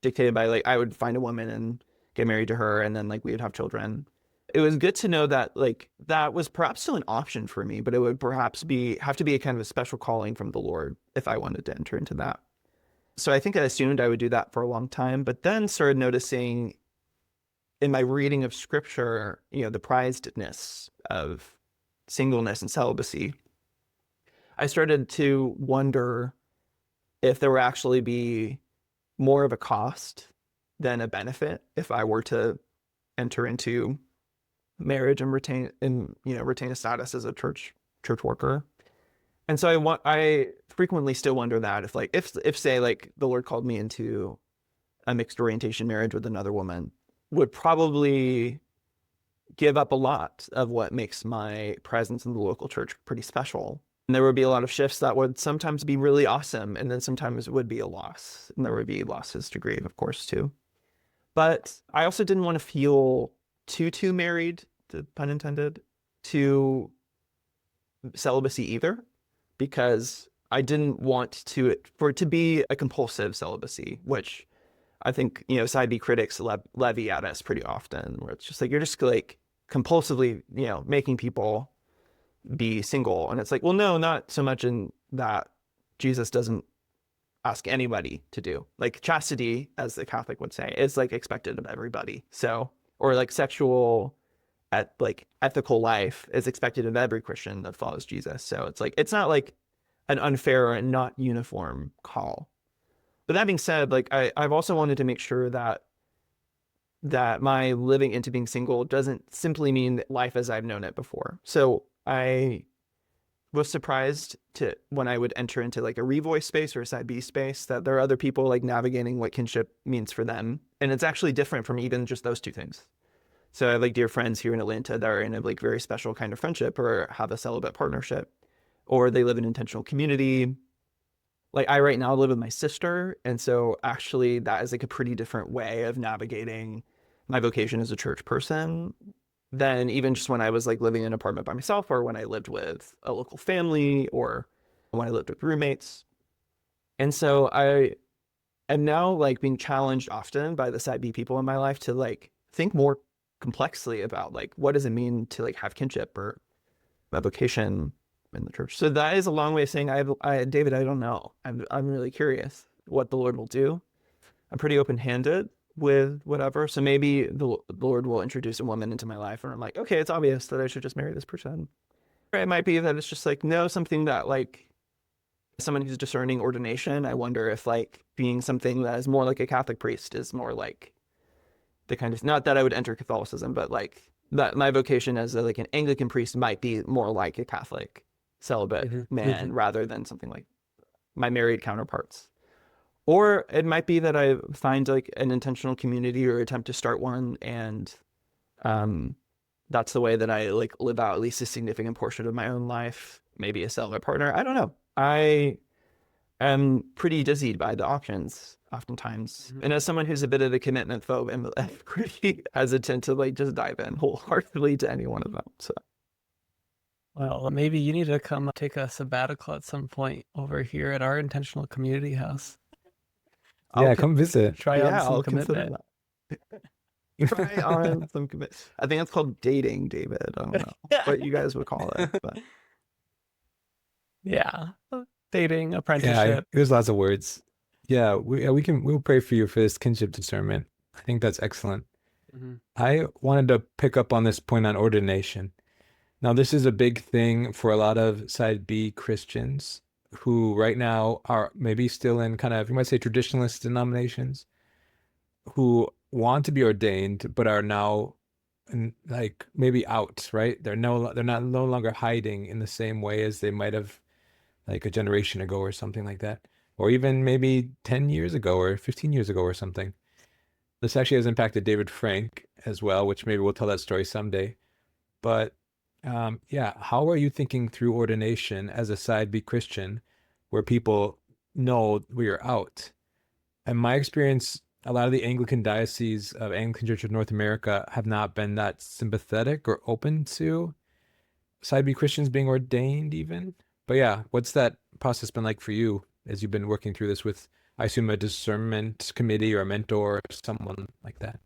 dictated by like I would find a woman and get married to her, and then like we would have children. It was good to know that like that was perhaps still an option for me, but it would perhaps have to be a kind of a special calling from the Lord if I wanted to enter into that. So I think I assumed I would do that for a long time, but then started noticing in my reading of scripture, the prizedness of singleness and celibacy. I started to wonder if there would actually be more of a cost than a benefit if I were to enter into marriage and retain a status as a church worker. And so I frequently still wonder that if say like the Lord called me into a mixed orientation marriage with another woman, would probably give up a lot of what makes my presence in the local church pretty special. And there would be a lot of shifts that would sometimes be really awesome, and then sometimes it would be a loss. And there would be losses to grieve, of course, too. But I also didn't want to feel too married, pun intended, to celibacy either, because I didn't want for it to be a compulsive celibacy, which I think, side B critics levy at us pretty often, where it's just like, you're just like compulsively, making people be single. And it's like, well, no, not so much in that Jesus doesn't ask anybody to do. Like chastity, as the Catholic would say, is like expected of everybody. So, or like ethical life is expected of every Christian that follows Jesus. So it's like, it's not like an unfair and not uniform call. But that being said, like I've also wanted to make sure that my living into being single doesn't simply mean life as I've known it before. So I was surprised when I would enter into like a revoice space or a side B space that there are other people like navigating what kinship means for them. And it's actually different from even just those two things. So I have like dear friends here in Atlanta that are in a like very special kind of friendship or have a celibate partnership, or they live in intentional community. Like I right now live with my sister. And so actually that is like a pretty different way of navigating my vocation as a church person than even just when I was like living in an apartment by myself, or when I lived with a local family, or when I lived with roommates. And so I am now like being challenged often by the side B people in my life to like think more complexly about like, what does it mean to like have kinship or a vocation in the church? So that is a long way of saying David, I don't know. I'm really curious what the Lord will do. I'm pretty open-handed with whatever. So maybe the Lord will introduce a woman into my life and I'm like, okay, it's obvious that I should just marry this person. Or it might be that it's just like, no, something that like someone who's discerning ordination. I wonder if like being something that is more like a Catholic priest is more like the kind of, not that I would enter Catholicism, but like that my vocation as like an Anglican priest might be more like a Catholic celibate man rather than something like my married counterparts. Or it might be that I find like an intentional community or attempt to start one, and that's the way that I like live out at least a significant portion of my own life. Maybe a celibate partner. I don't know. I am pretty dizzied by the options oftentimes. And as someone who's a bit of a commitment phobe, I'm pretty hesitant to like just dive in wholeheartedly to any one of them. So. Well, maybe you need to come take a sabbatical at some point over here at our intentional community house. Yeah, come visit. Try on some I'll consider commitment. that. Try on some commit. I think it's called dating, David. I don't know what you guys would call it, but Yeah. Dating, Yeah, apprenticeship. there's lots of words. Yeah, we'll pray for you for this kinship discernment. I think that's excellent. Mhm. I wanted to pick up on this point on ordination. Now, this is a big thing for a lot of side B Christians who right now are maybe still in kind of, you might say, traditionalist denominations who want to be ordained but are now like maybe out, right? They're not no longer hiding in the same way as they might have like a generation ago or something like that, or even maybe 10 years ago or 15 years ago or something. This actually has impacted David Frank as well, which maybe we'll tell that story someday. But yeah, how are you thinking through ordination as a side B Christian where people know we are out? In my experience, a lot of the Anglican dioceses of Anglican Church of North America have not been that sympathetic or open to side B Christians being ordained even. But yeah, what's that process been like for you as you've been working through this with, I assume, a discernment committee or a mentor or someone like that?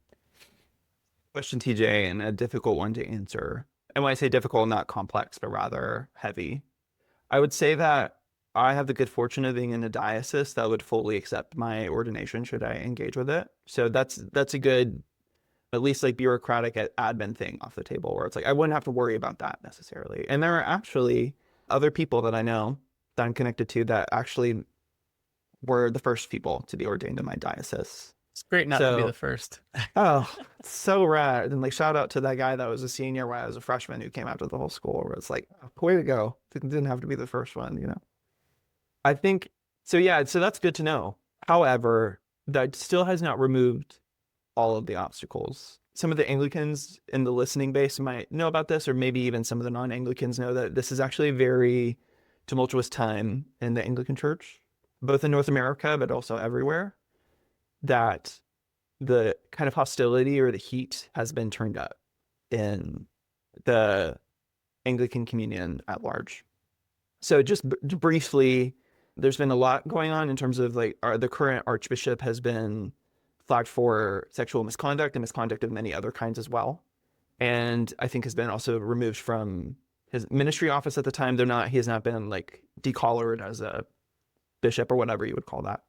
question, TJ, and a difficult one to answer. And when I say difficult, not complex, but rather heavy. I would say that I have the good fortune of being in a diocese that would fully accept my ordination should I engage with it. So that's a good, at least like bureaucratic admin thing off the table where it's like I wouldn't have to worry about that necessarily. And there are actually other people that I know that I'm connected to that actually were the first people to be ordained in my diocese. It's great not to be the first. Oh, so rad. And like shout out to that guy that was a senior when I was a freshman who came out to the whole school where it's like, way to go. Didn't have to be the first one, you know? I think so. Yeah. So that's good to know. However, that still has not removed all of the obstacles. Some of the Anglicans in the listening base might know about this, or maybe even some of the non-Anglicans know that this is actually a very tumultuous time in the Anglican Church, both in North America, but also everywhere, that the kind of hostility or the heat has been turned up in the Anglican communion at large. So just briefly, there's been a lot going on in terms of like the current archbishop has been flagged for sexual misconduct and misconduct of many other kinds as well. And I think has been also removed from his ministry office at the time. He has not been like decollared as a bishop or whatever you would call that.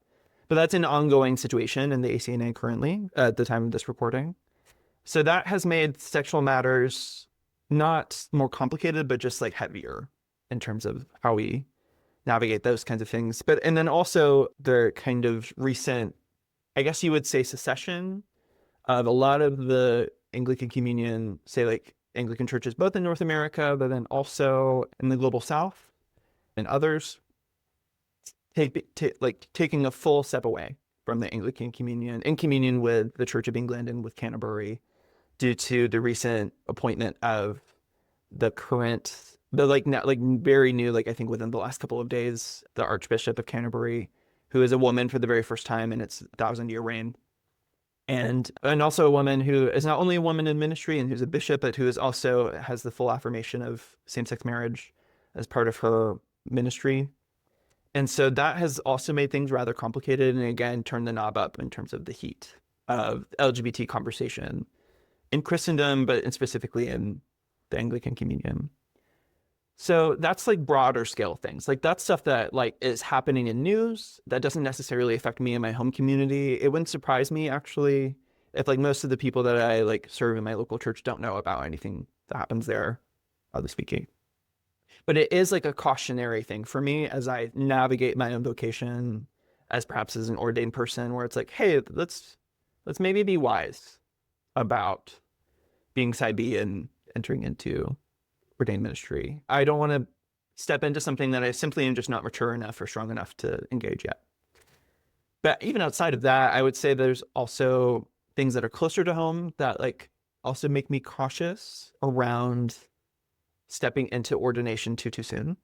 But that's an ongoing situation in the ACNA currently at the time of this recording. So that has made sexual matters not more complicated, but just like heavier in terms of how we navigate those kinds of things. And then also the kind of recent, I guess you would say, secession of a lot of the Anglican communion, say like Anglican churches, both in North America, but then also in the global South and others, taking a full step away from the Anglican communion in communion with the Church of England and with Canterbury due to the recent appointment of the very new, like I think within the last couple of days, the Archbishop of Canterbury, who is a woman for the very first time in its 1,000-year reign. And also a woman who is not only a woman in ministry and who's a bishop, but who is also has the full affirmation of same-sex marriage as part of her ministry. And so that has also made things rather complicated and again turned the knob up in terms of the heat of LGBT conversation in Christendom, but specifically in the Anglican communion. So that's like broader scale things. Like that's stuff that like is happening in news that doesn't necessarily affect me in my home community. It wouldn't surprise me actually if like most of the people that I like serve in my local church don't know about anything that happens there, broadly speaking. But it is like a cautionary thing for me as I navigate my own vocation as perhaps as an ordained person where it's like, hey, let's maybe be wise about being side B and entering into ordained ministry. I don't want to step into something that I simply am just not mature enough or strong enough to engage yet. But even outside of that, I would say there's also things that are closer to home that like also make me cautious around stepping into ordination too soon.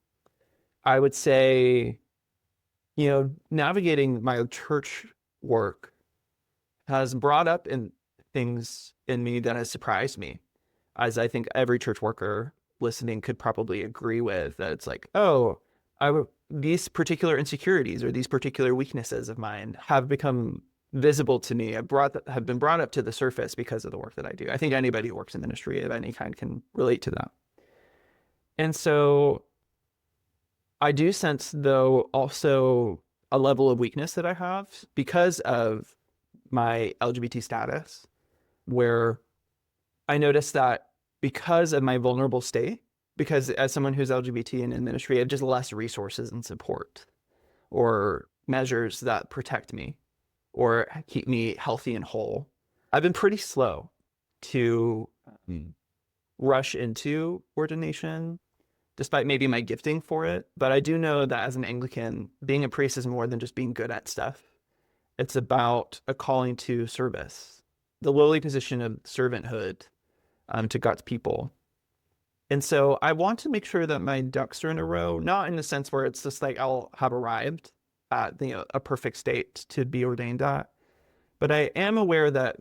I would say, navigating my church work has brought up in things in me that has surprised me, as I think every church worker listening could probably agree with, that it's like, oh, these particular insecurities or these particular weaknesses of mine have become visible to me, have been brought up to the surface because of the work that I do. I think anybody who works in ministry of any kind can relate to that. And so I do sense, though, also a level of weakness that I have because of my LGBT status, where I notice that because of my vulnerable state, because as someone who's LGBT and in ministry, I have just less resources and support or measures that protect me or keep me healthy and whole. I've been pretty slow to rush into ordination, despite maybe my gifting for it. But I do know that as an Anglican, being a priest is more than just being good at stuff. It's about a calling to service, the lowly position of servanthood to God's people. And so I want to make sure that my ducks are in a row, not in the sense where it's just like I'll have arrived at a perfect state to be ordained at, but I am aware that,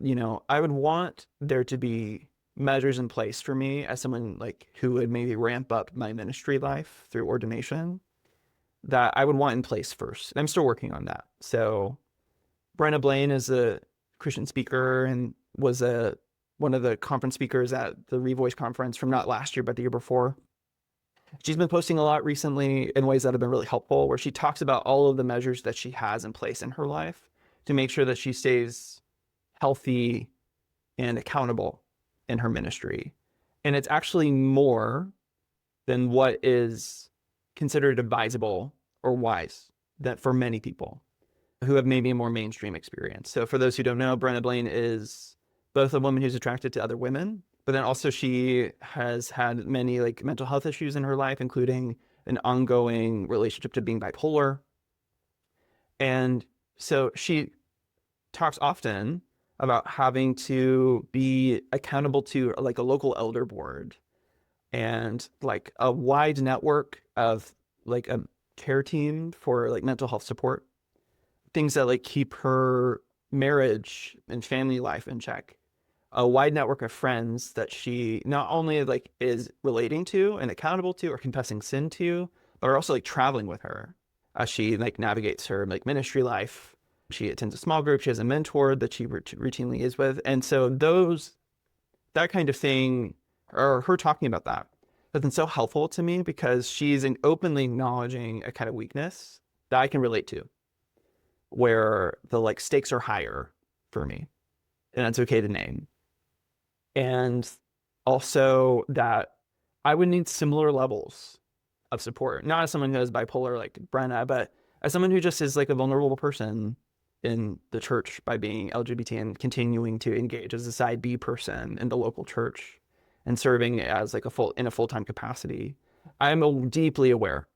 I would want there to be measures in place for me as someone like who would maybe ramp up my ministry life through ordination, that I would want in place first. And I'm still working on that. So Brenna Blaine is a Christian speaker and was one of the conference speakers at the Revoice conference from not last year, but the year before. She's been posting a lot recently in ways that have been really helpful, where she talks about all of the measures that she has in place in her life to make sure that she stays healthy and accountable in her ministry. And it's actually more than what is considered advisable or wise that for many people who have maybe a more mainstream experience. So for those who don't know, Brenna Blaine is both a woman who's attracted to other women, but then also she has had many like mental health issues in her life, including an ongoing relationship to being bipolar. And so she talks often about having to be accountable to like a local elder board and like a wide network of like a care team for like mental health support, things that like keep her marriage and family life in check, a wide network of friends that she not only like is relating to and accountable to or confessing sin to, but are also like traveling with her as she like navigates her like ministry life. She attends a small group. She has a mentor that she routinely is with. And so that kind of thing, or her talking about that, has been so helpful to me because she's openly acknowledging a kind of weakness that I can relate to, where the like stakes are higher for me and it's okay to name. And also that I would need similar levels of support, not as someone who has bipolar like Brenna, but as someone who just is like a vulnerable person in the church by being LGBT and continuing to engage as a side B person in the local church and serving as like in a full-time capacity. I'm deeply aware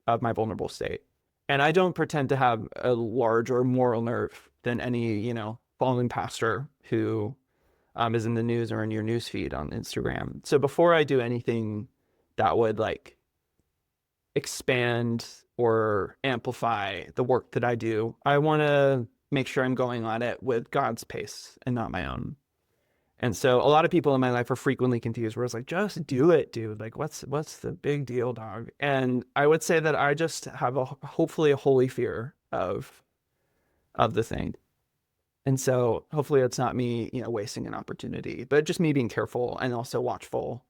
of my vulnerable state. And I don't pretend to have a larger moral nerve than any, following pastor who is in the news or in your news feed on Instagram. So before I do anything that would like expand or amplify the work that I do, I want to make sure I'm going on it with God's pace and not my own. And so a lot of people in my life are frequently confused where it's like, just do it, dude. Like, what's the big deal, dog? And I would say that I just have hopefully a holy fear of the thing. And so hopefully it's not me, wasting an opportunity, but just me being careful and also watchful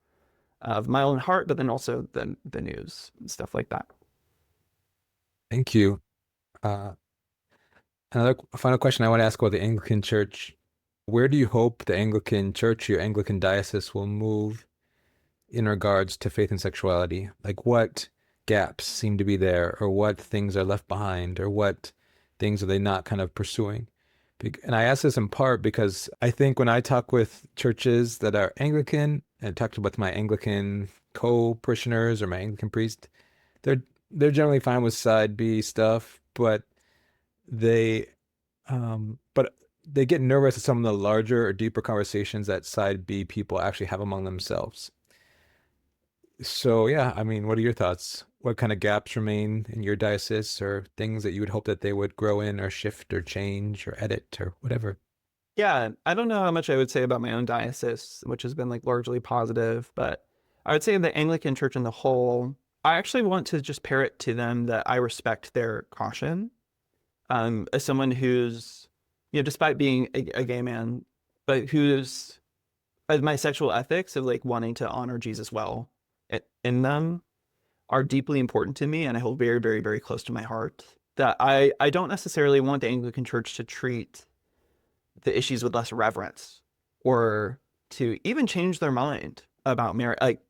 of my own heart, but then also the news and stuff like that. Thank you. Another final question I want to ask about the Anglican Church. Where do you hope the Anglican Church, your Anglican diocese, will move in regards to faith and sexuality? Like what gaps seem to be there, or what things are left behind, or what things are they not kind of pursuing? And I ask this in part because I think when I talk with churches that are Anglican and talk with my Anglican co-parishioners or my Anglican priest, they're generally fine with side B stuff, but they get nervous at some of the larger or deeper conversations that side B people actually have among themselves. So yeah, I mean, what are your thoughts? What kind of gaps remain in your diocese, or things that you would hope that they would grow in or shift or change or edit or whatever? Yeah, I don't know how much I would say about my own diocese, which has been like largely positive, but I would say the Anglican Church in the whole, I actually want to just pair it to them that I respect their caution. As someone who's, despite being a gay man, but who's my sexual ethics of like wanting to honor Jesus well in them are deeply important to me, and I hold very, very, very close to my heart. That I don't necessarily want the Anglican Church to treat the issues with less reverence or to even change their mind about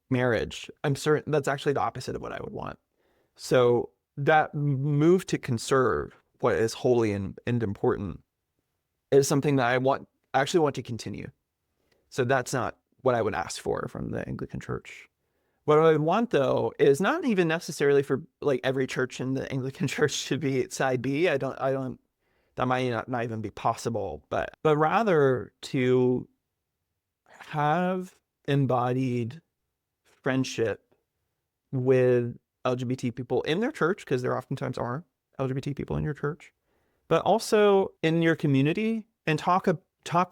marriage. I'm certain that's actually the opposite of what I would want. So that move to conserve what is holy and important is something that I actually want to continue. So that's not what I would ask for from the Anglican Church. What I would want, though, is not even necessarily for like every church in the Anglican Church to be side B. I don't. That might not even be possible, but rather to have embodied friendship with LGBT people in their church, because there oftentimes are LGBT people in your church, but also in your community, and talk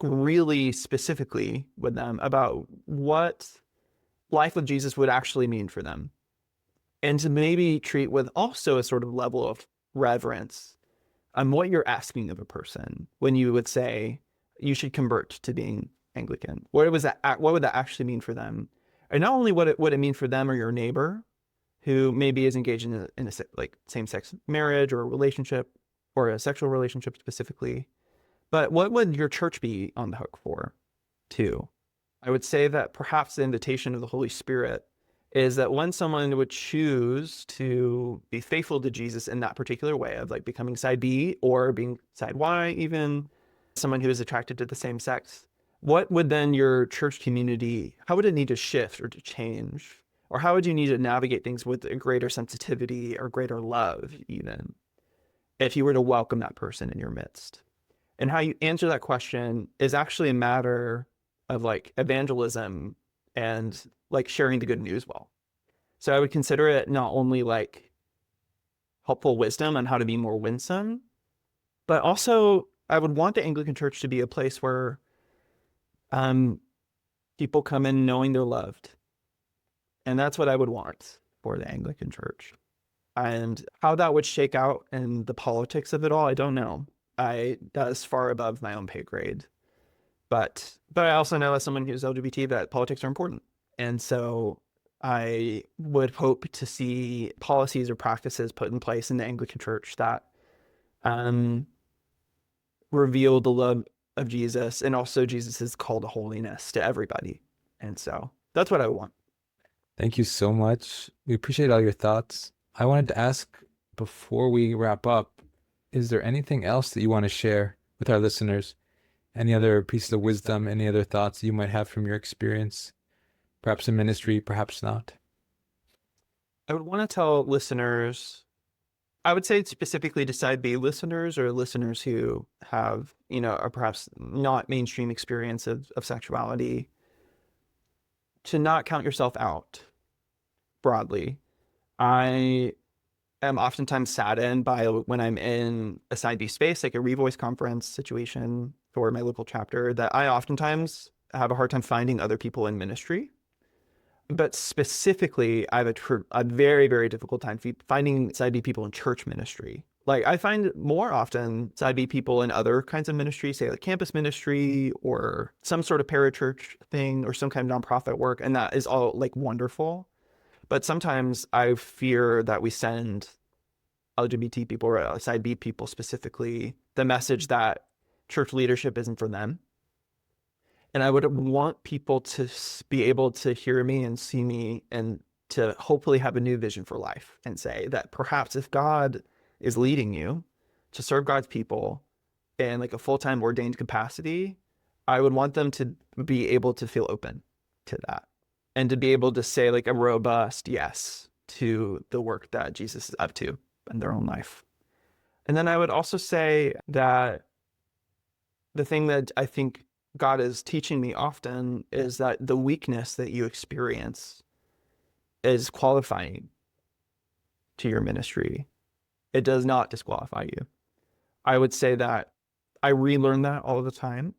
really specifically with them about what life with Jesus would actually mean for them. And to maybe treat with also a sort of level of reverence what you're asking of a person when you would say you should convert to being Anglican. What would that actually mean for them? And not only what it mean for them or your neighbor who maybe is engaged in a like same-sex marriage or a relationship or a sexual relationship specifically, but what would your church be on the hook for too? I would say that perhaps the invitation of the Holy Spirit is that when someone would choose to be faithful to Jesus in that particular way of like becoming side B or being side Y, even someone who is attracted to the same sex, what would then your church community, how would it need to shift or to change? Or how would you need to navigate things with a greater sensitivity or greater love even if you were to welcome that person in your midst? And how you answer that question is actually a matter of like evangelism and like sharing the good news well. So I would consider it not only like helpful wisdom on how to be more winsome, but also I would want the Anglican Church to be a place where people come in knowing they're loved. And that's what I would want for the Anglican Church. And how that would shake out in the politics of it all, I don't know. That is far above my own pay grade. But I also know as someone who's LGBT that politics are important. And so I would hope to see policies or practices put in place in the Anglican Church that reveal the love of Jesus and also Jesus's call to holiness to everybody. And so that's what I want. Thank you so much. We appreciate all your thoughts. I wanted to ask before we wrap up, is there anything else that you want to share with our listeners? Any other pieces of wisdom, any other thoughts you might have from your experience? Perhaps in ministry, perhaps not. I would want to tell listeners, I would say specifically to side B listeners or listeners who have, are perhaps not mainstream experience of sexuality, to not count yourself out broadly. I am oftentimes saddened by when I'm in a side B space, like a Revoice conference situation for my local chapter, that I oftentimes have a hard time finding other people in ministry. But specifically, I have a very, very difficult time finding side B people in church ministry. Like I find more often side B people in other kinds of ministry, say like campus ministry or some sort of parachurch thing or some kind of nonprofit work. And that is all like wonderful. But sometimes I fear that we send LGBT people or side B people specifically the message that church leadership isn't for them. And I would want people to be able to hear me and see me and to hopefully have a new vision for life and say that perhaps if God is leading you to serve God's people in like a full-time ordained capacity, I would want them to be able to feel open to that and to be able to say like a robust yes to the work that Jesus is up to in their own life. And then I would also say that the thing that I think God is teaching me often is that the weakness that you experience is qualifying to your ministry. It does not disqualify you. I would say that I relearn that all the time,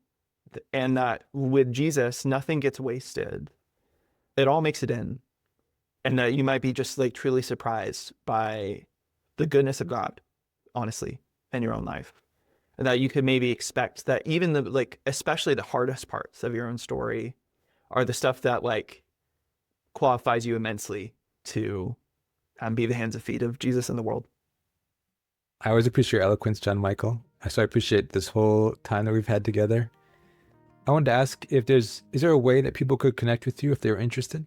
and that with Jesus, nothing gets wasted. It all makes it in. and that you might be just like truly surprised by the goodness of God, honestly, in your own life. And that you could maybe expect that even the, like, especially the hardest parts of your own story are the stuff that like qualifies you immensely to be the hands and feet of Jesus in the world. I always appreciate your eloquence, Jon-Michael. So I appreciate this whole time that we've had together. I wanted to ask if is there a way that people could connect with you if they were interested?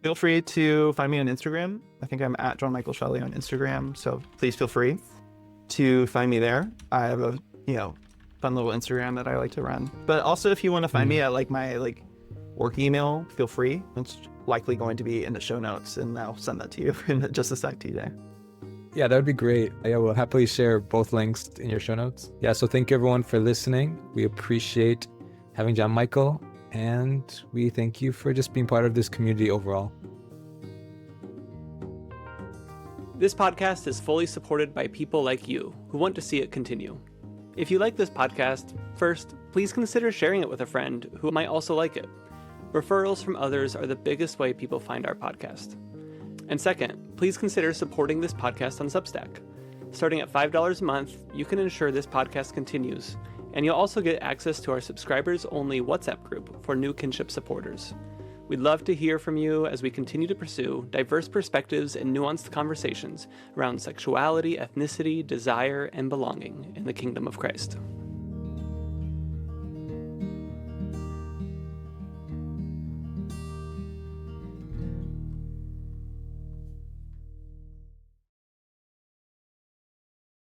Feel free to find me on Instagram. I think I'm at Jon-Michael Shelley on Instagram. So please feel free to find me there. I have a, fun little Instagram that I like to run. But also if you want to find me at like my like work email, feel free. It's likely going to be in the show notes, and I'll send that to you in just a sec, TJ. Yeah, that would be great. Yeah, we'll happily share both links in your show notes. Yeah, so thank you everyone for listening. We appreciate having Jon-Michael, and we thank you for just being part of this community overall. This podcast is fully supported by people like you who want to see it continue. If you like this podcast, first, please consider sharing it with a friend who might also like it. Referrals from others are the biggest way people find our podcast. And second, please consider supporting this podcast on Substack. Starting at $5 a month, you can ensure this podcast continues, and you'll also get access to our subscribers-only WhatsApp group for new kinship supporters. We'd love to hear from you as we continue to pursue diverse perspectives and nuanced conversations around sexuality, ethnicity, desire, and belonging in the kingdom of Christ.